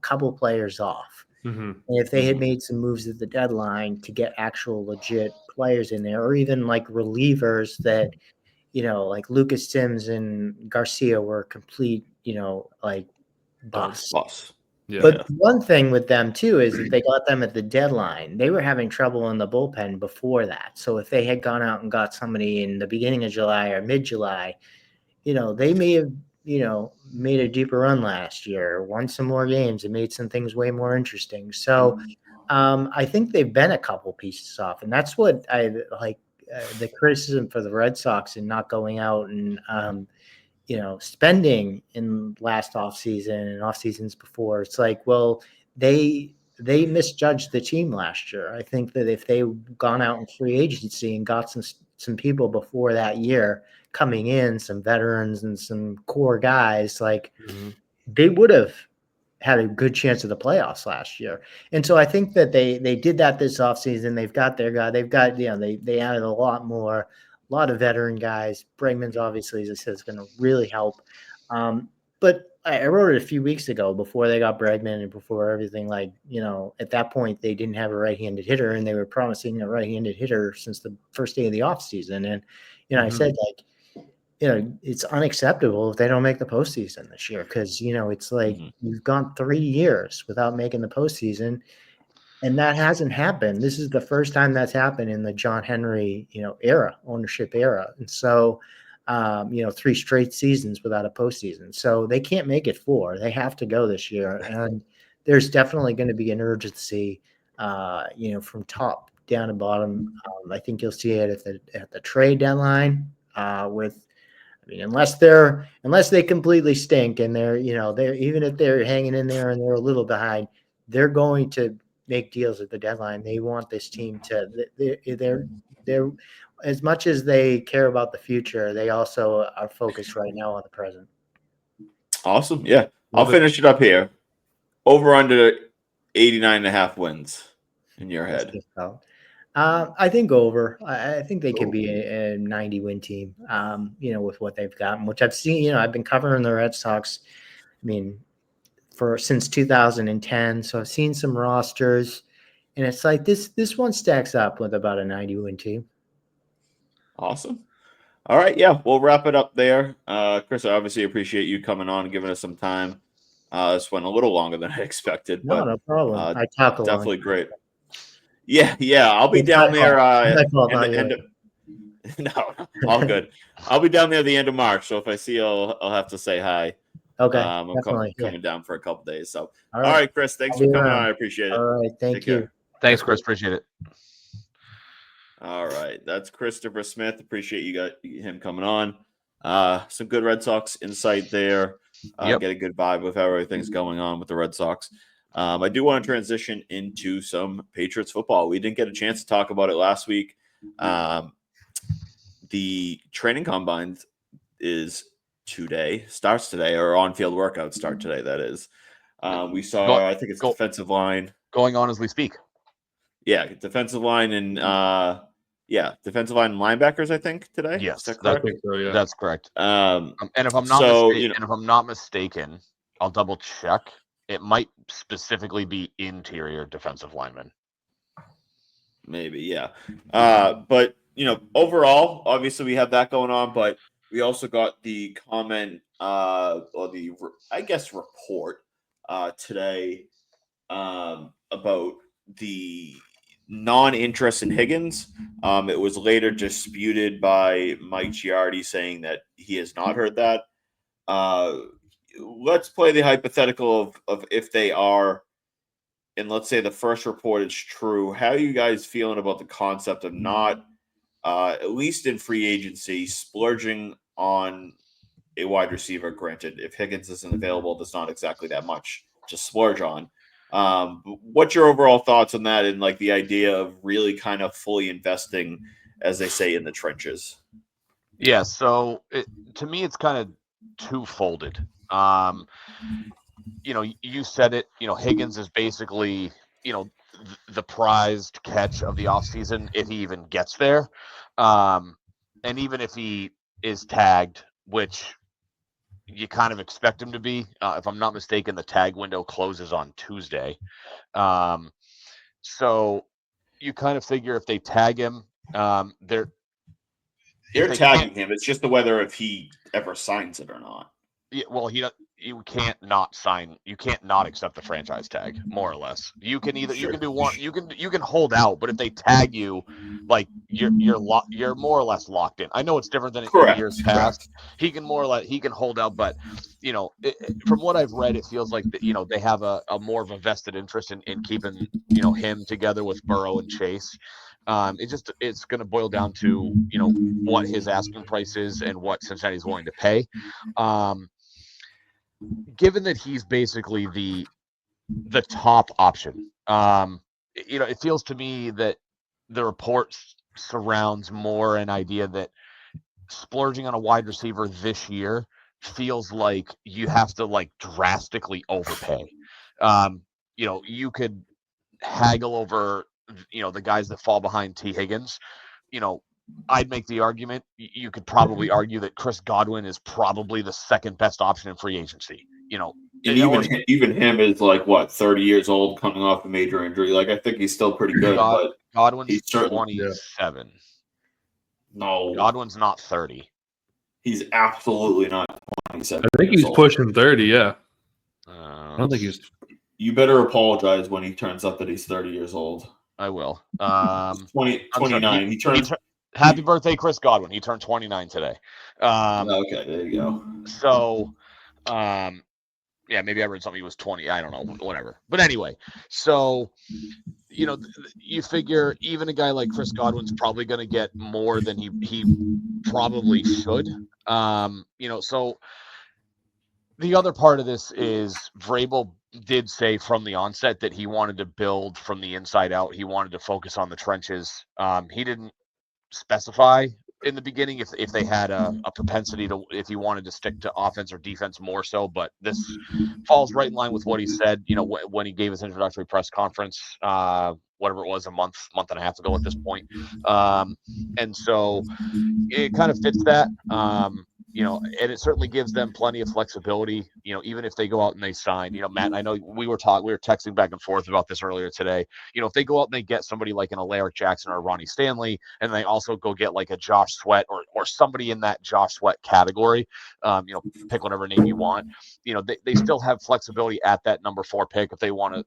couple players off. Mm-hmm. And if they had made some moves at the deadline to get actual legit players in there, or even like relievers that, like Lucas Sims and Garcia were complete, like busts. Yeah. But one thing with them too is that they got them at the deadline. They were having trouble in the bullpen before that. So if they had gone out and got somebody in the beginning of July or mid-July, they may have, made a deeper run last year, won some more games, and made some things way more interesting. So I think they've been a couple pieces off, and that's what I like. The criticism for the Red Sox in not going out and spending in last offseason and off seasons before. It's like, well, they misjudged the team last year. I think that if they gone out in free agency and got some people before that year coming in, some veterans and some core guys, like they would have had a good chance of the playoffs last year. And so I think that they did that this offseason. They've got their guy. They've got, they added a lot of veteran guys. Bregman's obviously, as I said, is going to really help. But I wrote it a few weeks ago before they got Bregman and before everything, like, at that point they didn't have a right-handed hitter, and they were promising a right-handed hitter since the first day of the offseason. And, I said, like, it's unacceptable if they don't make the postseason this year, because, it's like you've gone 3 years without making the postseason, and that hasn't happened. This is the first time that's happened in the John Henry, ownership era. And so, 3 straight seasons without a postseason. So they can't make it 4. They have to go this year. And there's definitely going to be an urgency, from top down to bottom. I think you'll see it at the trade deadline unless they completely stink and they're even if they're hanging in there and they're a little behind, they're going to make deals at the deadline. They want this team they're as much as they care about the future, they also are focused right now on the present. Awesome. Yeah. I'll finish it up here. Over under 89.5 wins in your head. I think over. I think they could be a 90 win team, with what they've gotten, which I've seen. I've been covering the Red Sox, since 2010. So I've seen some rosters, and it's like this one stacks up with about a 90 win team. Awesome. All right. Yeah, we'll wrap it up there. Chris, I obviously appreciate you coming on and giving us some time. This went a little longer than I expected, No, but no problem. I talk a lot. definitely great. Yeah. I'll be It's down my there. fault, not yours. No, all good. I'll be down there the end of March, so if I see you, I'll have to say hi. Okay, I'm definitely. coming down for a couple days. So, All all right. right, Chris, thanks I'll for be coming around. on. I appreciate it. All right, thank Take you. care. Thanks, Chris. Appreciate it. All right, that's Christoper Smith. Appreciate him coming on. Some good Red Sox insight there. Yep. Get a good vibe of how everything's going on with the Red Sox. I do want to transition into some Patriots football. We didn't get a chance to talk about it last week. The training combine starts today, or on-field workouts start today, that is. We saw, I think it's defensive line. Going on as we speak. Yeah, defensive line and defensive line and linebackers, I think, today. Yes, Is that correct? I think so, yeah. That's correct. And And if I'm not mistaken, I'll double check. It might specifically be interior defensive linemen. Maybe, yeah. But overall, obviously we have that going on, but we also got the comment or the report today about the non-interest in Higgins. It was later disputed by Mike Giardi, saying that he has not heard that. Let's play the hypothetical of if they are, and let's say the first report is true. How are you guys feeling about the concept of not, at least in free agency, splurging on a wide receiver? Granted, if Higgins isn't available, there's not exactly that much to splurge on. What's your overall thoughts on that, and like the idea of really kind of fully investing, as they say, in the trenches? Yeah, so to me, it's kind of two-folded. You said it. Higgins is basically, the prized catch of the offseason if he even gets there. And even if he is tagged, which you kind of expect him to be, if I'm not mistaken, the tag window closes on Tuesday. So you kind of figure if they tag him, they're tagging him. It's just the whether if he ever signs it or not. Yeah, well, you can't not sign. You can't not accept the franchise tag, more or less. You can either you can do one. You can hold out, but if they tag you, like you're more or less locked in. I know it's different than in years past. He can more or less hold out, but from what I've read, it feels like they have a more of a vested interest in keeping him together with Burrow and Chase. It's going to boil down to what his asking price is and what Cincinnati's willing to pay. Given that he's basically the top option, it feels to me that the report surrounds more an idea that splurging on a wide receiver this year feels like you have to drastically overpay. You could haggle over the guys that fall behind T. Higgins. I'd make the argument. You could probably argue that Chris Godwin is probably the second best option in free agency. And even him is 30 years old, coming off a major injury. I think he's still pretty good, but Godwin's 27. No, Godwin's not 30. He's absolutely not 27. I think he's pushing 30. Yeah, I don't think he's. You better apologize when he turns up that he's 30 years old. I will. 29. Happy birthday, Chris Godwin. He turned 29 today. Okay, there you go. So, yeah, maybe I read something he was 20. I don't know, whatever. But anyway, so, you figure even a guy like Chris Godwin's probably going to get more than he probably should. So the other part of this is Vrabel did say from the onset that he wanted to build from the inside out. He wanted to focus on the trenches. He didn't specify in the beginning if they had a propensity to, if he wanted to stick to offense or defense more so, but this falls right in line with what he said, when he gave his introductory press conference, whatever it was, a month and a half ago at this point. And so it kind of fits that. and it certainly gives them plenty of flexibility, even if they go out and they sign, Matt, I know we were texting back and forth about this earlier today. If they go out and they get somebody like an Alaric Jackson or a Ronnie Stanley, and they also go get like a Josh Sweat or somebody in that Josh Sweat category, pick whatever name you want, they still have flexibility at that number 4 pick if they want to,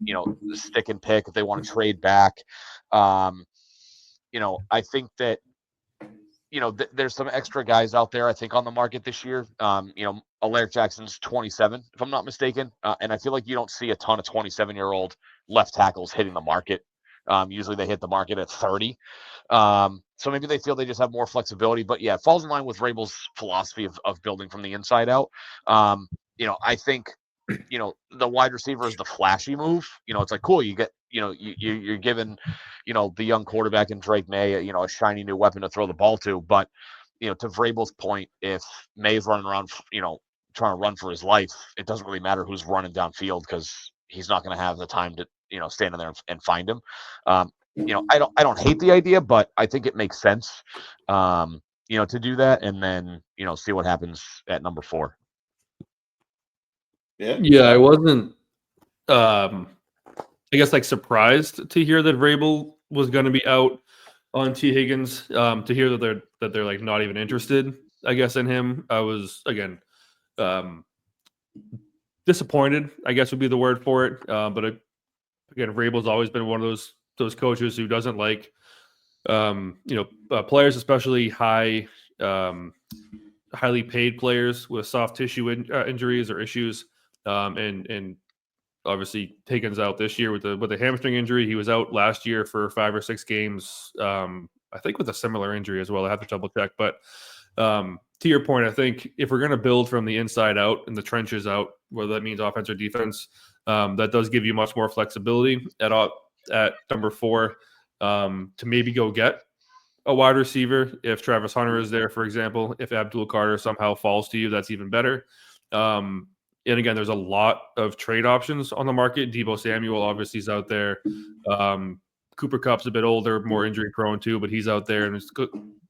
stick and pick, if they want to trade back. I think that, there's some extra guys out there, I think, on the market this year. Alaric Jackson's 27, if I'm not mistaken. And I feel like you don't see a ton of 27-year-old left tackles hitting the market. Usually they hit the market at 30. So maybe they feel they just have more flexibility. But yeah, it falls in line with Rabel's philosophy of building from the inside out. I think, the wide receiver is the flashy move. It's like, cool, you get, you're given, the young quarterback in Drake May, a shiny new weapon to throw the ball to. But, to Vrabel's point, if May's running around, trying to run for his life, it doesn't really matter who's running downfield because he's not going to have the time to, stand in there and find him. I don't hate the idea, but I think it makes sense, to do that and then, see what happens at number 4. Yeah, I wasn't, I guess, like surprised to hear that Vrabel was going to be out on T. Higgins. To hear that they're like not even interested, I guess, in him. I was again disappointed, I guess would be the word for it. But again, Vrabel's always been one of those coaches who doesn't like players, especially highly paid players with soft tissue injuries or issues. And obviously Higgins out this year with a hamstring injury. He was out last year for 5 or 6 games. I think with a similar injury as well. I have to double check. But to your point, I think if we're going to build from the inside out and the trenches out, whether that means offense or defense, that does give you much more flexibility at number 4 to maybe go get a wide receiver. If Travis Hunter is there, for example, if Abdul Carter somehow falls to you, that's even better. And again, there's a lot of trade options on the market. Deebo Samuel obviously is out there. Cooper Kupp's a bit older, more injury prone too, but he's out there, and there's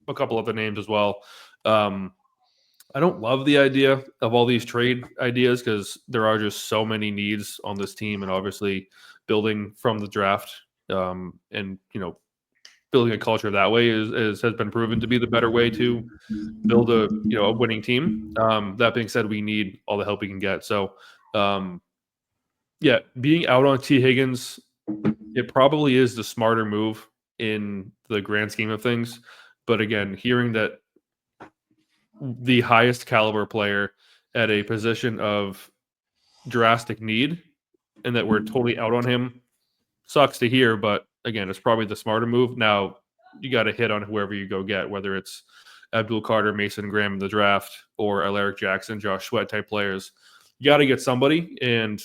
a couple other names as well. I don't love the idea of all these trade ideas because there are just so many needs on this team, and obviously building from the draft and building a culture that way has been proven to be the better way to build a winning team. That being said, we need all the help we can get. So, being out on T. Higgins, it probably is the smarter move in the grand scheme of things. But again, hearing that the highest caliber player at a position of drastic need and that we're totally out on him sucks to hear, but again, it's probably the smarter move. Now, you got to hit on whoever you go get, whether it's Abdul Carter, Mason Graham in the draft, or Alaric Jackson, Josh Sweat type players. You got to get somebody, and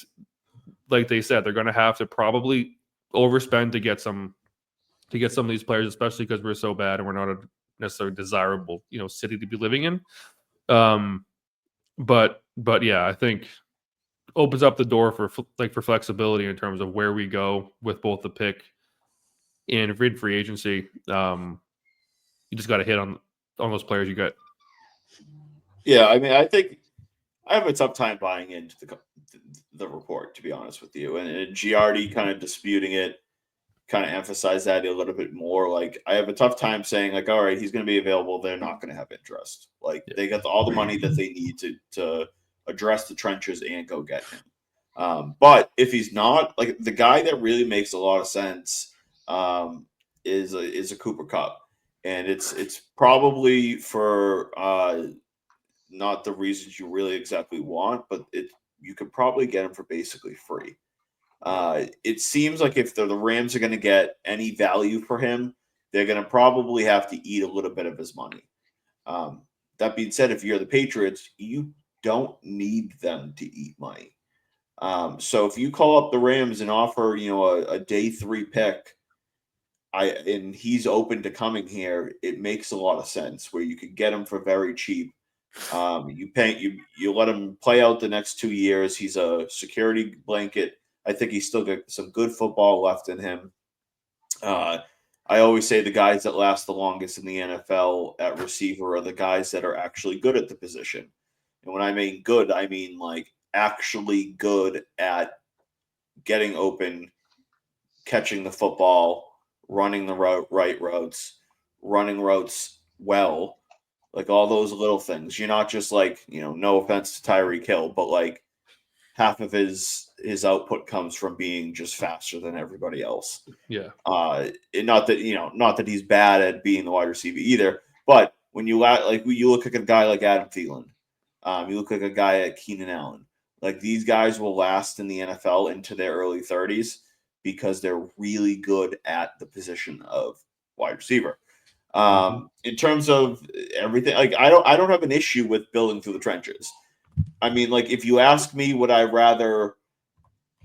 like they said, they're going to have to probably overspend to get some of these players, especially because we're so bad and we're not a necessarily desirable city to be living in. But yeah, I think opens up the door for flexibility in terms of where we go with both the pick and free agency. You just got to hit on those players you got. Yeah, I mean, I think I have a tough time buying into the report, to be honest with you. And Giardi kind of disputing it, kind of emphasized that a little bit more. Like, I have a tough time saying, like, all right, he's going to be available. They're not going to have interest. Like, they got all the money that they need to address the trenches and go get him. But if he's not, like, the guy that really makes a lot of sense is a Cooper Kupp. And it's probably for not the reasons you really exactly want, but you could probably get him for basically free. It seems like if the Rams are going to get any value for him, they're going to probably have to eat a little bit of his money. That being said, if you're the Patriots, you don't need them to eat money. So if you call up the Rams and offer, a day 3 pick, and he's open to coming here, it makes a lot of sense where you could get him for very cheap. You let him play out the next 2 years. He's a security blanket. I think he's still got some good football left in him. I always say the guys that last the longest in the NFL at receiver are the guys that are actually good at the position. And when I mean good, I mean like actually good at getting open, catching the football, running the right routes, running routes well, like all those little things. You're not just like, no offense to Tyreek Hill, but like half of his output comes from being just faster than everybody else. Yeah. And not that he's bad at being the wide receiver either, but when you look at a guy like Adam Thielen, you look like a guy at Keenan Allen. Like these guys will last in the NFL into their early 30s because they're really good at the position of wide receiver. In terms of everything, like I don't have an issue with building through the trenches. I mean, like if you ask me, would I rather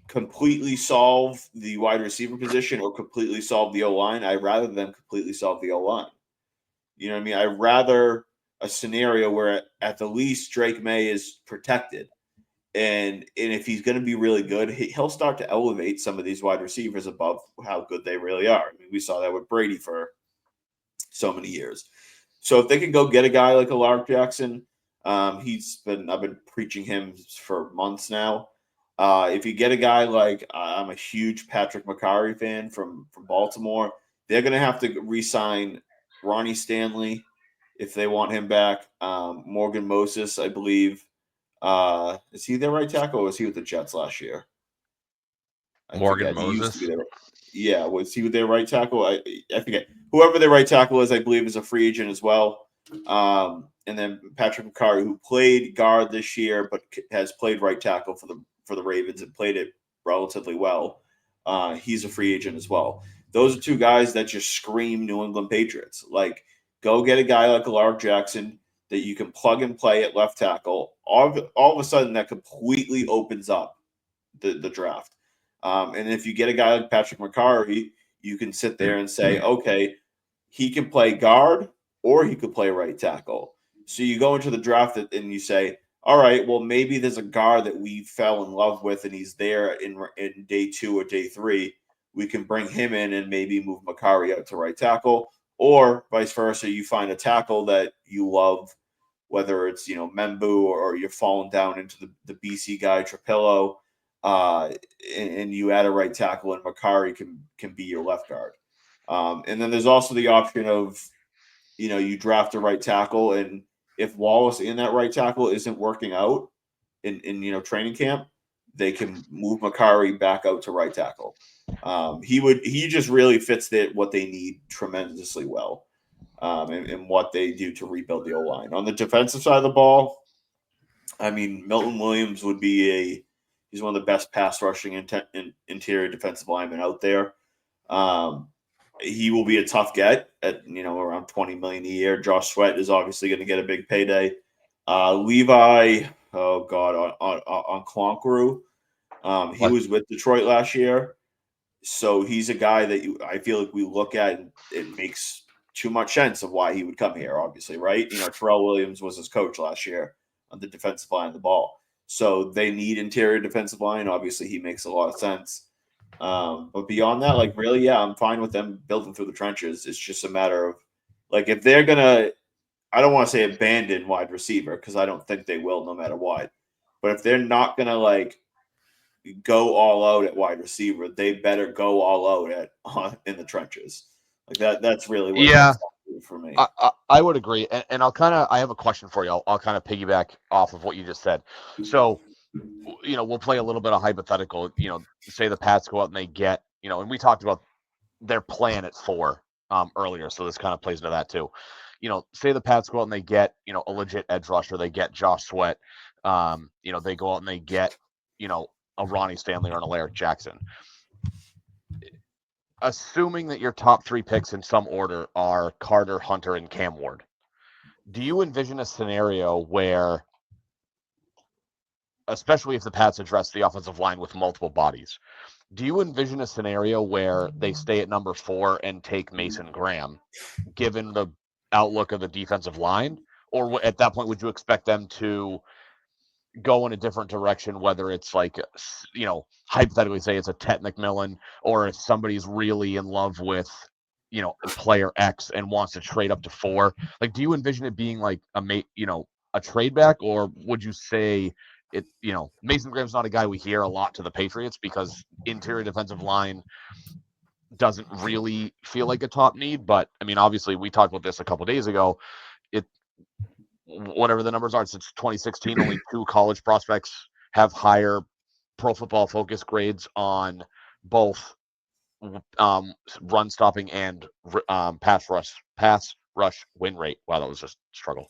completely solve the wide receiver position or completely solve the O-line? I'd rather them completely solve the O-line. You know what I mean? I'd rather a scenario where at the least Drake May is protected. And if he's going to be really good, he'll start to elevate some of these wide receivers above how good they really are. I mean, we saw that with Brady for so many years. So if they can go get a guy like a Lark Jackson, I've been preaching him for months now. If you get a guy like I'm a huge Patrick McCarry fan from Baltimore, they're going to have to re-sign Ronnie Stanley if they want him back. Morgan Moses, I believe. Is he their right tackle or was he with the Jets last year? Morgan Moses? Yeah, was he with their right tackle? I forget. Whoever their right tackle is, I believe, is a free agent as well. And then Patrick McCarry, who played guard this year, but has played right tackle for the Ravens and played it relatively well. He's a free agent as well. Those are two guys that just scream New England Patriots. Like, go get a guy like Lark Jackson that you can plug and play at left tackle. All of a sudden, that completely opens up the draft. And if you get a guy like Patrick McCarry, you can sit there and say, okay, he can play guard or he could play right tackle. So you go into the draft and you say, all right, well, maybe there's a guard that we fell in love with and he's there in day 2 or day 3. We can bring him in and maybe move McCarry out to right tackle, or vice versa. You find a tackle that you love, whether it's, Membu or you're falling down into the BC guy, Trapillo, and you add a right tackle and McCarry can be your left guard. And then there's also the option of, you draft a right tackle, and if Wallace in that right tackle isn't working out in training camp, they can move McCarry back out to right tackle. He just really fits what they need tremendously well, and what they do to rebuild the O-line. On the defensive side of the ball, I mean, Milton Williams would be he's one of the best pass rushing interior defensive linemen out there. He will be a tough get at around $20 million a year. Josh Sweat is obviously going to get a big payday. Levi, oh god, on Clonkru, he was with Detroit last year, so he's a guy that I feel like we look at and it makes too much sense of why he would come here. Obviously, right? Terrell Williams was his coach last year on the defensive line of the ball, so they need interior defensive line. Obviously, he makes a lot of sense. But beyond that, like really, yeah, I'm fine with them building through the trenches. It's just a matter of like if they're gonna, I don't want to say abandon wide receiver because I don't think they will no matter what. But if they're not gonna like go all out at wide receiver, they better go all out in the trenches. Like that. That's really what it comes down to for me. I would agree, and I have a question for you. I'll kind of piggyback off of what you just said. So, we'll play a little bit of hypothetical. Say the Pats go out and they get, and we talked about their plan at 4 earlier, so this kind of plays into that too. Say the Pats go out and they get, a legit edge rusher, they get Josh Sweat, they go out and they get, a Ronnie Stanley or an Alaric Jackson. Assuming that your top 3 picks in some order are Carter, Hunter, and Cam Ward, do you envision a scenario where, especially if the Pats address the offensive line with multiple bodies, do you envision a scenario where they stay at number 4 and take Mason Graham, given the outlook of the defensive line? Or at that point, would you expect them to go in a different direction, whether it's like, hypothetically say it's a Tet McMillan, or if somebody's really in love with player X and wants to trade up to 4. Like, do you envision it being like a trade back, or would you say it? Mason Graham's not a guy we hear a lot to the Patriots because interior defensive line doesn't really feel like a top need. But I mean, obviously, we talked about this a couple days ago. Whatever the numbers are, since 2016, only 2 college prospects have higher Pro Football Focus grades on both run stopping and pass rush win rate. Wow, that was just a struggle.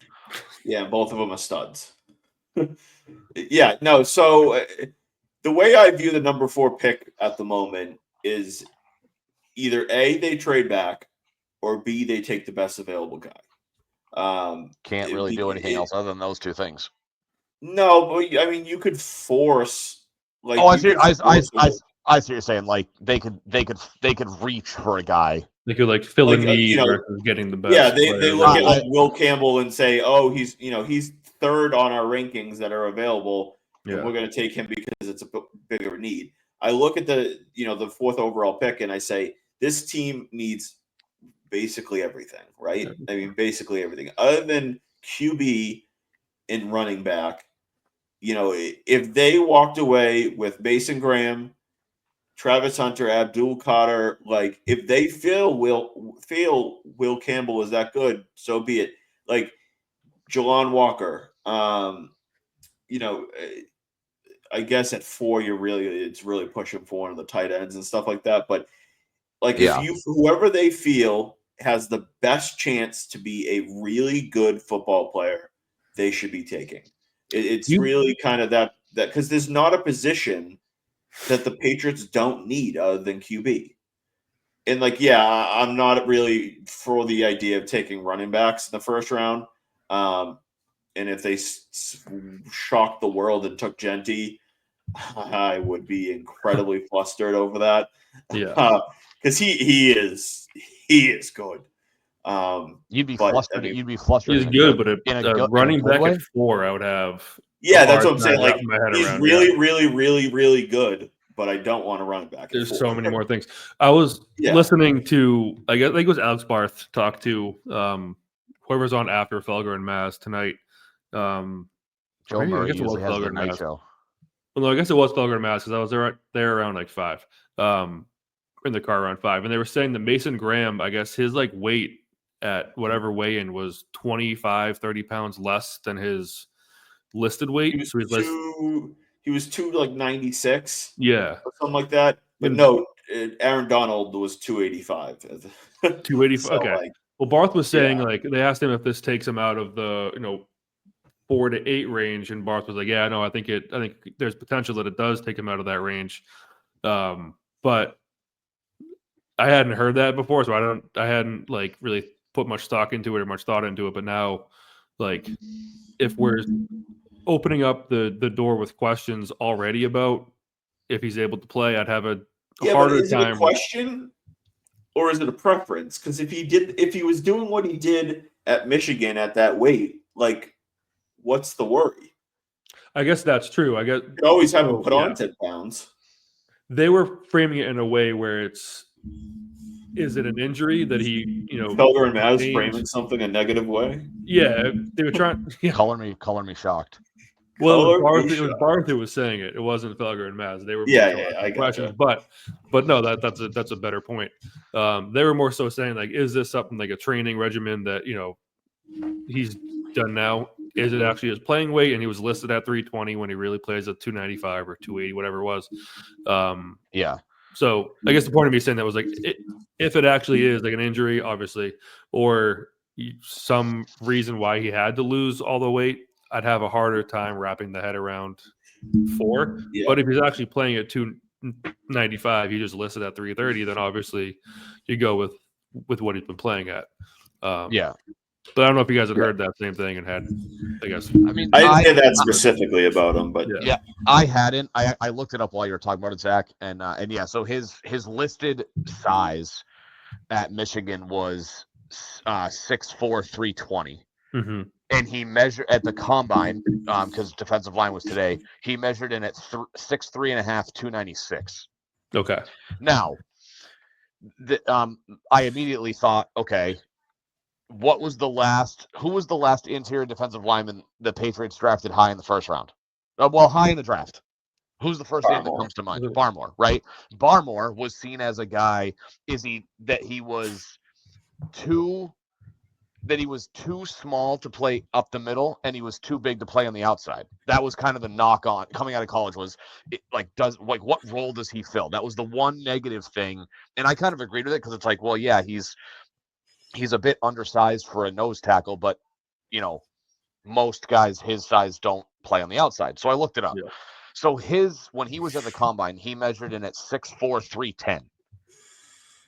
Yeah, both of them are studs. Yeah, no. So the way I view the number 4 pick at the moment is either A, they trade back, or B, they take the best available guy. Can't really do anything else other than those 2 things. No, but I mean, you could force. Like, I see what you're saying. Like they could reach for a guy. They could like fill a need versus getting the best. Yeah, they look at like Will Campbell and say, "Oh, he's 3rd on our rankings that are available, and we're going to take him because it's a bigger need." I look at the 4th overall pick and I say, this team needs basically everything, right? I mean, basically everything other than QB and running back. If they walked away with Mason Graham, Travis Hunter, Abdul Carter, like if they feel Will Campbell is that good, so be it. Like Jelon Walker, I guess at 4 it's really pushing for one of the tight ends and stuff like that. But like whoever they feel has the best chance to be a really good football player, they should be taking. It's really kind of that because there's not a position that the Patriots don't need other than QB. And I'm not really for the idea of taking running backs in the first round. And if they shocked the world and took Genty, I would be incredibly flustered over that. Yeah, because he is good. You'd be flustered. You'd be flustered. He's good, but a running back at 4, I would have. Yeah, that's what I'm saying. Like he's really, really, really, really good, but I don't want to run back. There's so many more things. I was listening to, I think it was Alex Barth talk to whoever's on after Felger and Maz tonight. Joe Murray usually has the night show. Well, no, I guess it was Felger and Maz because I was there around like 5, in the car around 5, and they were saying that Mason Graham, I guess his like weight at whatever weigh-in was 25, 30 pounds less than his listed weight. He was 296. Yeah. Or something like that. But no, Aaron Donald was 285. 285. So, okay. Well, Barth was saying like they asked him if this takes him out of the 4 to 8 range, and Barth was like, "Yeah, no, I think there's potential that it does take him out of that range." But I hadn't heard that before, so I hadn't like really put much stock into it or much thought into it. But now, like, if we're opening up the door with questions already about if he's able to play, I'd have a harder time. Is it a question or is it a preference? Because if he was doing what he did at Michigan at that weight, like, what's the worry? I guess that's true. I guess you always have him put on 10 pounds. They were framing it in a way where is it an injury that he, Felger and Maz framing something a negative way? Yeah, they were trying. Yeah. Color me shocked. Well, it was Barth who was saying it. It wasn't Felger and Maz. They were I questions, but no, that's a better point. They were more so saying like, is this something like a training regimen that he's done now? Is it actually his playing weight? And he was listed at 320 when he really plays at 295 or 280, whatever it was. Yeah. So I guess the point of me saying that was like, if it actually is like an injury, obviously, or some reason why he had to lose all the weight, I'd have a harder time wrapping the head around 4. Yeah. But if he's actually playing at 295, he just listed at 330, then obviously you go with what he's been playing at. Yeah. But I don't know if you guys had heard that same thing and had, I guess. I mean, I didn't hear that specifically about him, but yeah, I hadn't. I looked it up while you were talking about it, Zach, and yeah, so his listed size at Michigan was 6'4", 320, and he measured at the combine because defensive line was today. He measured in at 6'3.5", 296. Okay. Now, I immediately thought, okay, who was the last interior defensive lineman the Patriots drafted high in the first round? High in the draft. Who's the first name that comes to mind? Barmore, right? Barmore was seen as a guy, that he was too small to play up the middle, and he was too big to play on the outside. That was kind of the knock on coming out of college was what role does he fill? That was the one negative thing. And I kind of agreed with it because it's like, well, yeah, he's a bit undersized for a nose tackle, but most guys his size don't play on the outside. So I looked it up. Yeah. So when he was at the combine, he measured in at 6'4", 310.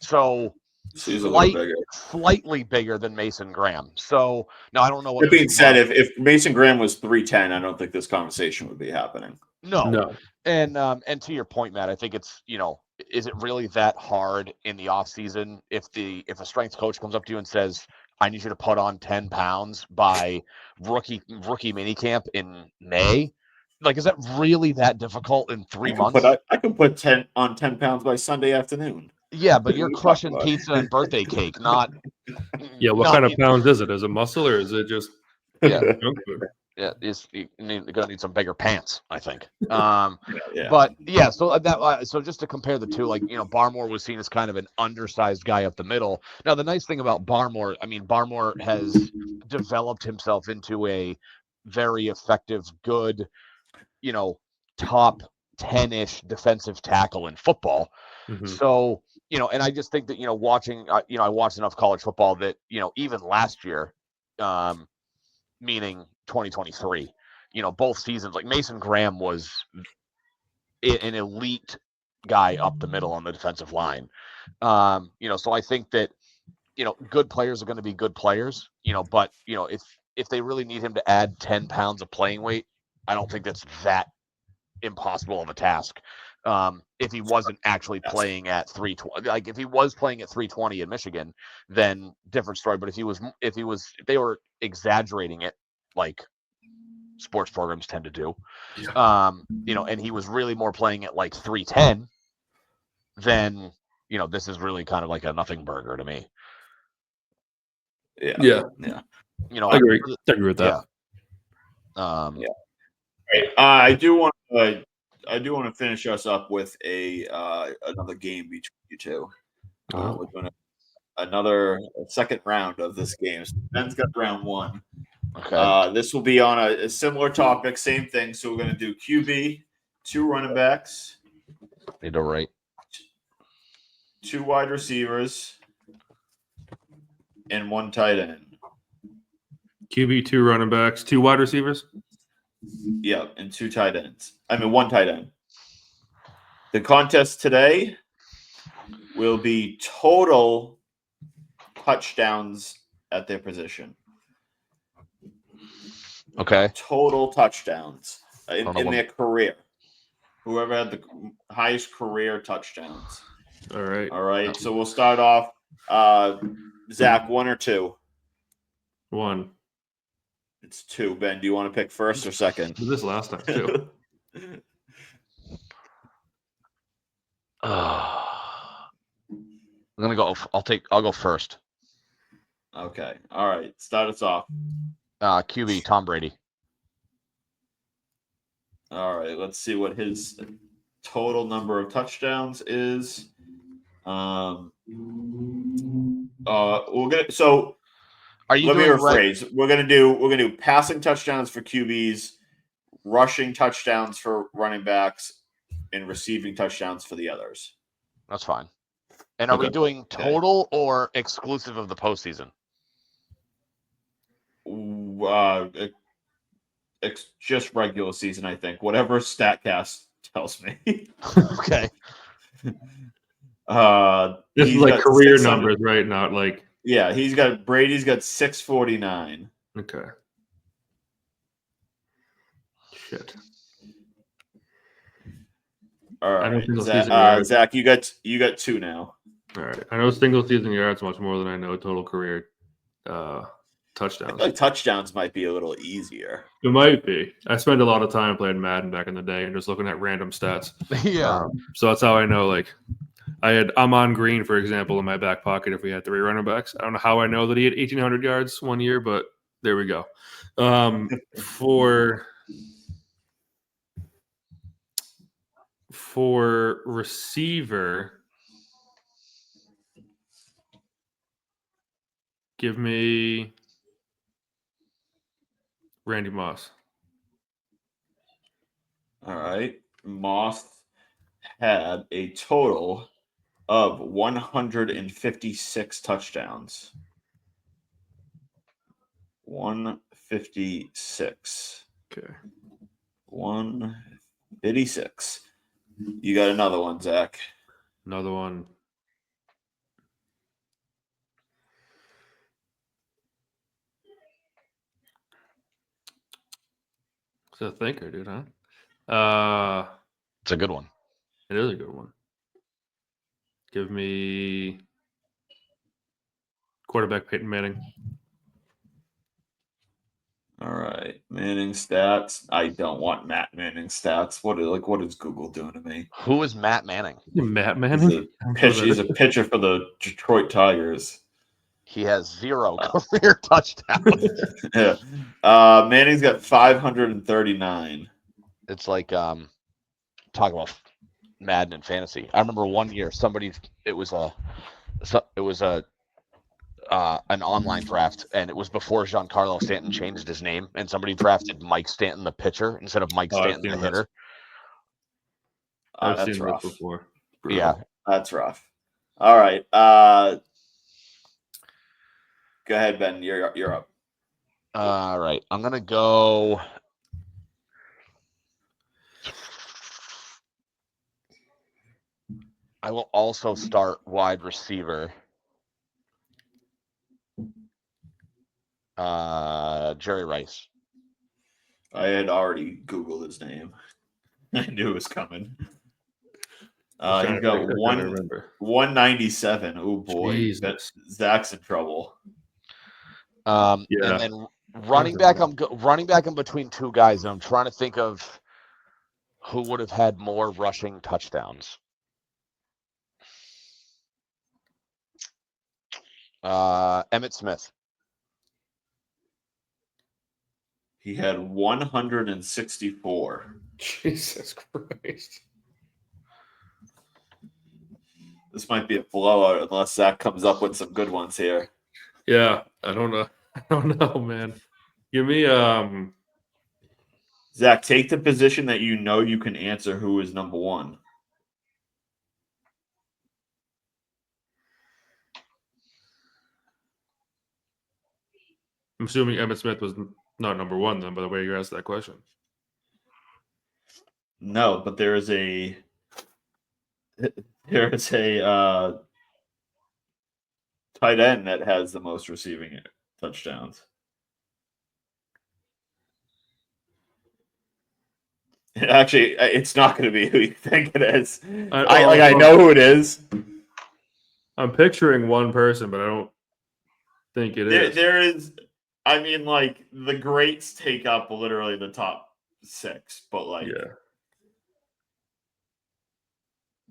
So he's a little bigger. Slightly bigger than Mason Graham. So now I don't know what. That being said, if Mason Graham was 310, I don't think this conversation would be happening. No. And to your point, Matt, I think it's is it really that hard in the off season if a strength coach comes up to you and says, I need you to put on 10 pounds by rookie minicamp in May? Like, is that really that difficult in 3 months? I can put 10 pounds by Sunday afternoon. Yeah, but you're crushing pizza and birthday cake, not. Yeah, what kind of pounds is it? Is it muscle or is it just junk food? Yeah, you're gonna need some bigger pants, I think. But yeah, so just to compare the two, Barmore was seen as kind of an undersized guy up the middle. Now, the nice thing about Barmore, Barmore has developed himself into a very effective, good, top 10-ish defensive tackle in football. Mm-hmm. So, and I just think that, watching, I watched enough college football that, even last year, meaning 2023, both seasons, like Mason Graham was an elite guy up the middle on the defensive line. So I think that, good players are going to be good players, but, if they really need him to add 10 pounds of playing weight, I don't think that's that impossible of a task. If he wasn't actually playing at 320, like if he was playing at 320 in Michigan, then different story. But if they were exaggerating it, like sports programs tend to do, and he was really more playing at like 310, then this is really kind of like a nothing burger to me. Yeah. I agree with that. I do want to finish us up with another game between you two. We're doing another second round of this game. So Ben's got round one. Okay. This will be on a similar topic, same thing. So we're going to do QB, 2 running backs. They do right. 2 wide receivers, and 1 tight end. QB, 2 running backs, 2 wide receivers. Yeah, and 2 tight ends. 1 tight end. The contest today will be total touchdowns at their position. Okay. Total touchdowns in their career. Whoever had the highest career touchdowns. All right. So we'll start off. Zach, 1 or 2? 1. It's 2. Ben, do you want to pick first or second? Did this last time too. I'm gonna go. I'll go first. Okay. All right. Start us off. QB Tom Brady. All right. Let's see what his total number of touchdowns is. We're gonna. So. Let me rephrase. We're gonna do passing touchdowns for QBs, rushing touchdowns for running backs, and receiving touchdowns for the others. That's fine. And are we doing total or exclusive of the postseason? It's just regular season, I think. Whatever StatCast tells me. Okay. This is like career numbers, right? Not like. Yeah, Brady's got 649. Okay. Shit. All right, Zach, you got 2 now. All right, I know single season yards much more than I know total career touchdowns. I feel like touchdowns might be a little easier. It might be. I spent a lot of time playing Madden back in the day and just looking at random stats. Yeah. So that's how I know. Like, I had Amon Green, for example, in my back pocket if we had 3 running backs. I don't know how I know that he had 1,800 yards one year, but there we go. For receiver, give me Randy Moss. All right. Moss had a total of 156 touchdowns. 156. Okay. 156. You got another one, Zach. Another one. It's a thinker, dude, huh? It's a good one. It is a good one. Give me quarterback Peyton Manning. All right. Manning stats. I don't want Matt Manning stats. What is Google doing to me? Who is Matt Manning? Matt Manning? He's a pitcher for the Detroit Tigers. He has 0 career touchdowns. Yeah. Manning's got 539. It's like talk about Madden and fantasy. I remember one year it was an online draft, and it was before Giancarlo Stanton changed his name, and somebody drafted Mike Stanton, the pitcher, instead of Mike Stanton, the hitter. I've That's seen rough. this before. Yeah, that's rough. All right. Go ahead, Ben. You're up. All right. I'm gonna go. I will also start wide receiver. Jerry Rice. I had already Googled his name. I knew it was coming. He's got 197. Oh boy, Zach's in trouble. And then running back. I'm running back in between 2 guys, and I'm trying to think of who would have had more rushing touchdowns. Emmitt Smith. He had 164. Jesus Christ. This might be a blowout unless Zach comes up with some good ones here. Yeah, I don't know. I don't know, man. Give me Zach, take the position that you know you can answer who is number 1. I'm assuming Emmitt Smith was not number 1 then, by the way you asked that question. No, but there is a tight end that has the most receiving touchdowns. Actually, it's not going to be who you think it is. I know who it is. I'm picturing one person, but I don't think it is. There is. I mean, like the greats take up literally the top 6, but like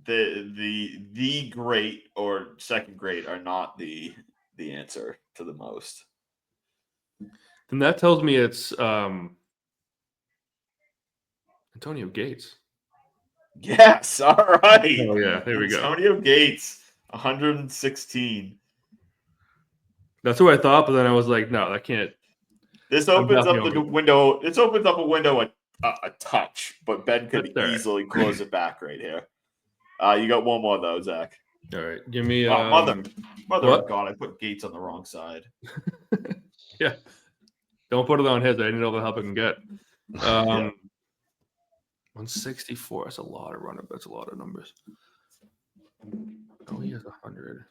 the great or second great are not the answer to the most. Then that tells me it's Antonio Gates. Yes, all right. Oh yeah, there we go. Antonio Gates, 116. That's who I thought, but then I was like, no, that can't. This opens up the window. This opens up a window a touch, but Ben could easily close it back right here. You got one more though, Zach. All right, give me mother of God, I put Gates on the wrong side. Yeah, don't put it on his. I didn't know the help I can get. 164. That's a lot of running. That's a lot of numbers. Oh, he has 100.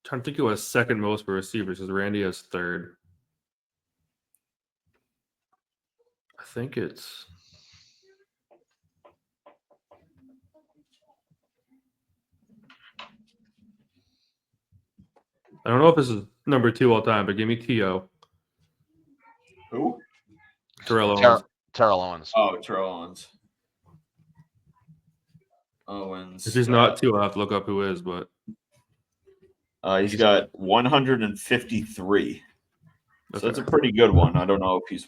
Trying to think who has second most for receivers, because Randy has third. I think it's. I don't know if this is number 2 all time, but give me T.O. Who? Terrell Owens. Terrell Owens. Oh, Terrell Owens. Owens. If he's not two, I'll have to look up who is, but He's got 153. So okay. that's a pretty good one. I don't know if he's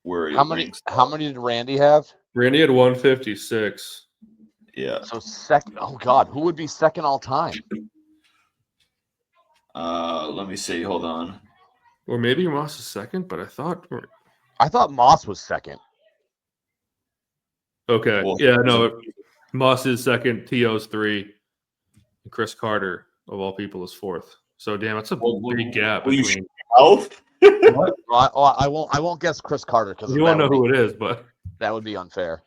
where he ranks. How many did Randy have? Randy had 156. Yeah. So second. Oh God, who would be second all time? Let me see. Hold on. Or maybe Moss is second, but I thought Moss was second. okay. Well, Yeah, no. Moss is second, T.O.'s 3, and Chris Carter, of all people, is 4th. So damn, that's a big gap between. I won't guess Chris Carter because You won't know who it is, but that would be unfair.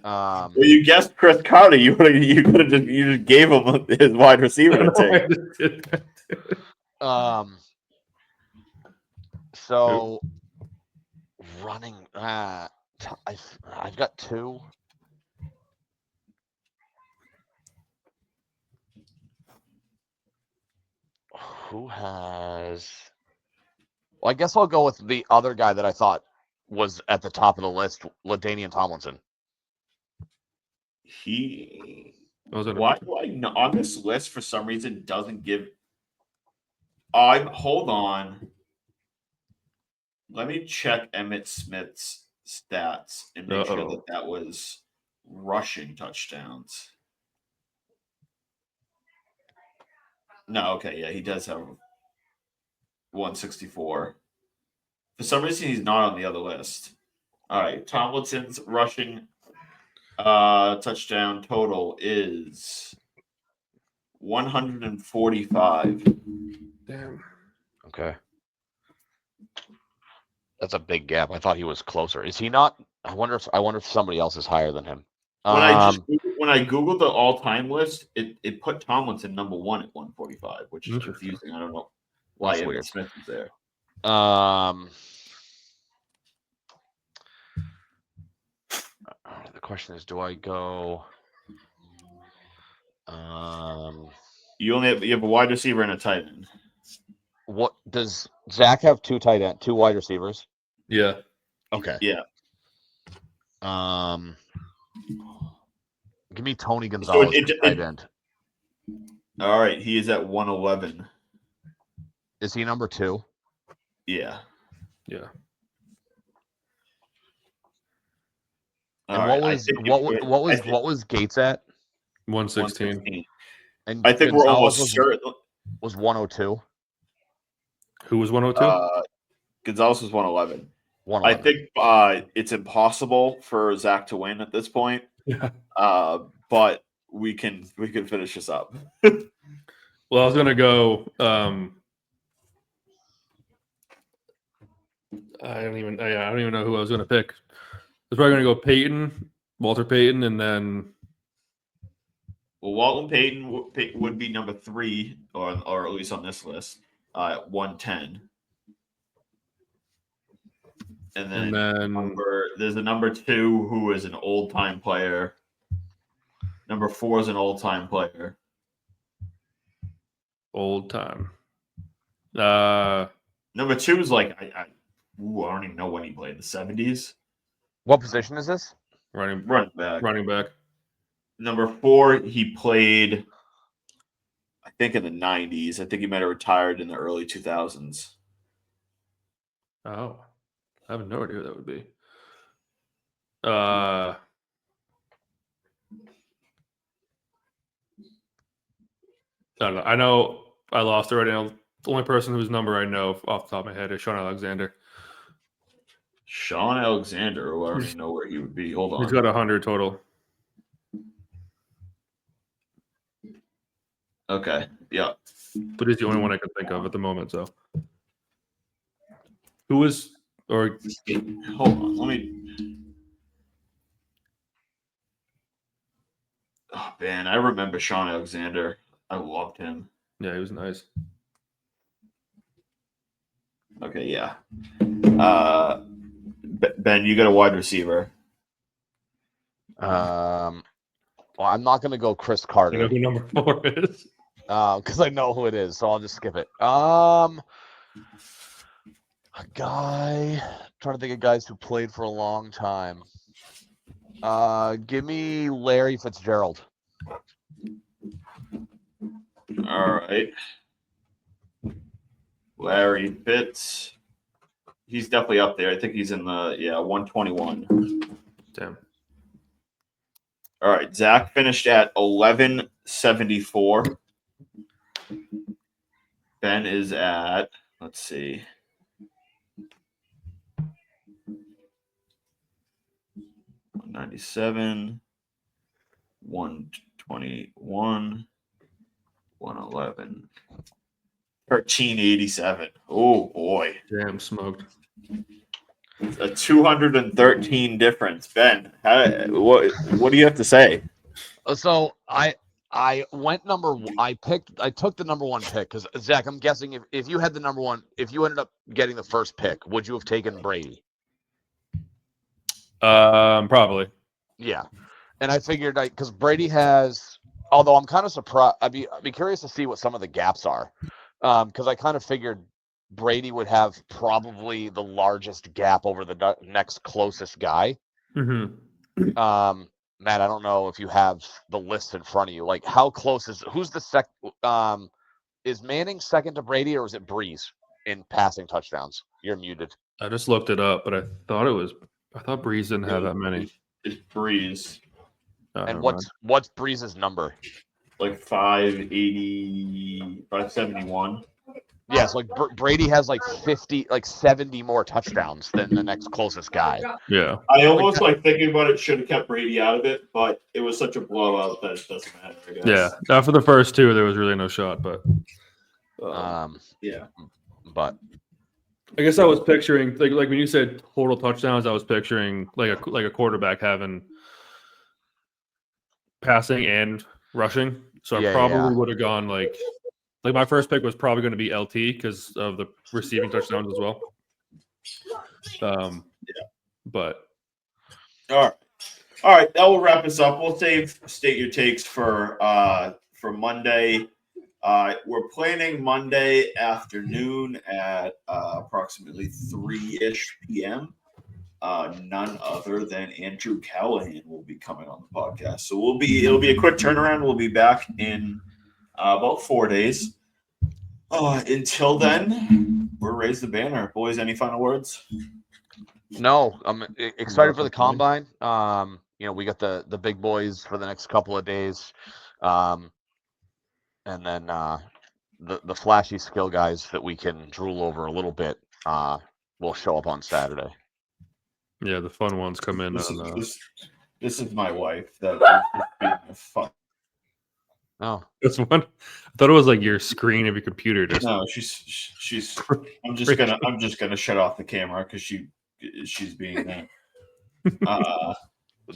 Well, you guessed Chris Carter. You just gave him his wide receiver to take. So running. I've got 2. Who has? Well, I guess I'll go with the other guy that I thought was at the top of the list, LaDainian Tomlinson. Why do I on this list for some reason doesn't give? Hold on. Let me check Emmitt Smith's stats and make sure that was rushing touchdowns. No, okay, yeah, he does have 164. For some reason, he's not on the other list. All right, Tomlinson's rushing touchdown total is 145. damn. Okay. That's a big gap. I thought he was closer. Is he not? I wonder if somebody else is higher than him. When I googled the all-time list, it put Tomlinson number 1 at 145, which is confusing. I don't know why Emmitt Smith is there. The question is, do I go? You have a wide receiver and a tight end. What does Zach have? 2 wide receivers. Yeah. Okay. Yeah. Give me Tony Gonzalez tight end. All right, he is at 111. Is he number 2? Yeah. Yeah. And what was Gates at? 116. And I think we're almost certain was 102. Who was 102? Gonzalez was 111. 111. I think it's impossible for Zach to win at this point. Yeah. But we can finish this up. Well, I was gonna go. I don't even know who I was gonna pick. I was probably gonna go Walter Payton, and then. Well, Walton Payton would be number 3, or at least on this list, at 110. And then there's a number 2 who is an old-time player. Number 4 is an old-time player. Old-time. Number 2 is like I don't even know when he played. The 70s. What position is this? Running back. Running back. Number 4, he played, I think, in the 90s. I think he might have retired in the early 2000s. Oh, I have no idea who that would be. I don't know. I know I lost already. The only person whose number I know off the top of my head is Sean Alexander. Sean Alexander, who I don't even know where he would be. Hold on. He's got 100 total. Okay. Yeah. But he's the only one I can think of at the moment. So, who is or? Hold on. Let me. Oh man, I remember Sean Alexander. I loved him. Yeah, he was nice. Okay. Yeah. Ben, you got a wide receiver. Well, I'm not going to go Chris Carter. You know who number 4 is? Because I know who it is, so I'll just skip it. A guy. Trying to think of guys who played for a long time. Give me Larry Fitzgerald. All right. Larry Fitz. He's definitely up there. I think he's in the 121. Damn. All right. Zach finished at 1174. Ben is at, let's see. $197, 121, 111, 1387. Oh boy. Damn, smoked. A 213 difference. Ben, what do you have to say? So I went I took the number one pick because Zach, I'm guessing if you had the number one, if you ended up getting the first pick, would you have taken Brady? Probably. Yeah, and I figured because Brady has, although I'm kind of surprised. I'd be curious to see what some of the gaps are, because I kind of figured Brady would have probably the largest gap over the next closest guy. Mm-hmm. Matt, I don't know if you have the list in front of you. Like, how close who's the is Manning second to Brady, or is it Breeze in passing touchdowns? You're muted. I just looked it up, but I thought Breeze didn't have that many. It's Breeze. Oh, And never what's Breeze's number? Like 580, 571. Yeah, so like Brady has like 70 more touchdowns than the next closest guy. Yeah. I almost thinking about it, should have kept Brady out of it, but it was such a blowout that it doesn't matter, I guess. Yeah. After the first two, there was really no shot, but yeah. But I guess I was picturing like when you said total touchdowns, I was picturing like a quarterback having passing and rushing. So I probably would have gone like my first pick was probably going to be LT because of the receiving touchdowns as well. But all right, that will wrap us up. We'll state your takes for Monday. We're planning Monday afternoon at approximately 3-ish p.m. None other than Andrew Callahan will be coming on the podcast. So it'll be a quick turnaround. We'll be back in about 4 days. Until then, we're Raise the Banner. Boys, any final words? no, I'm excited for the combine. We got the big boys for the next couple of days. And then the flashy skill guys that we can drool over a little bit will show up on Saturday. Yeah, the fun ones come in. This is my wife. That is fun. Oh, this one. I thought it was like your screen of your computer. No, she's. I'm just gonna shut off the camera because she's being that.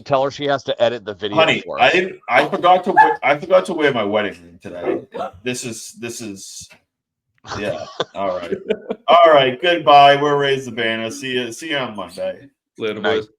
Tell her she has to edit the video. Honey, for us. I forgot to wear my wedding ring today. This is. Yeah. All right. Goodbye. We're Raise the Banner. See you on Monday. Later, Night. boys.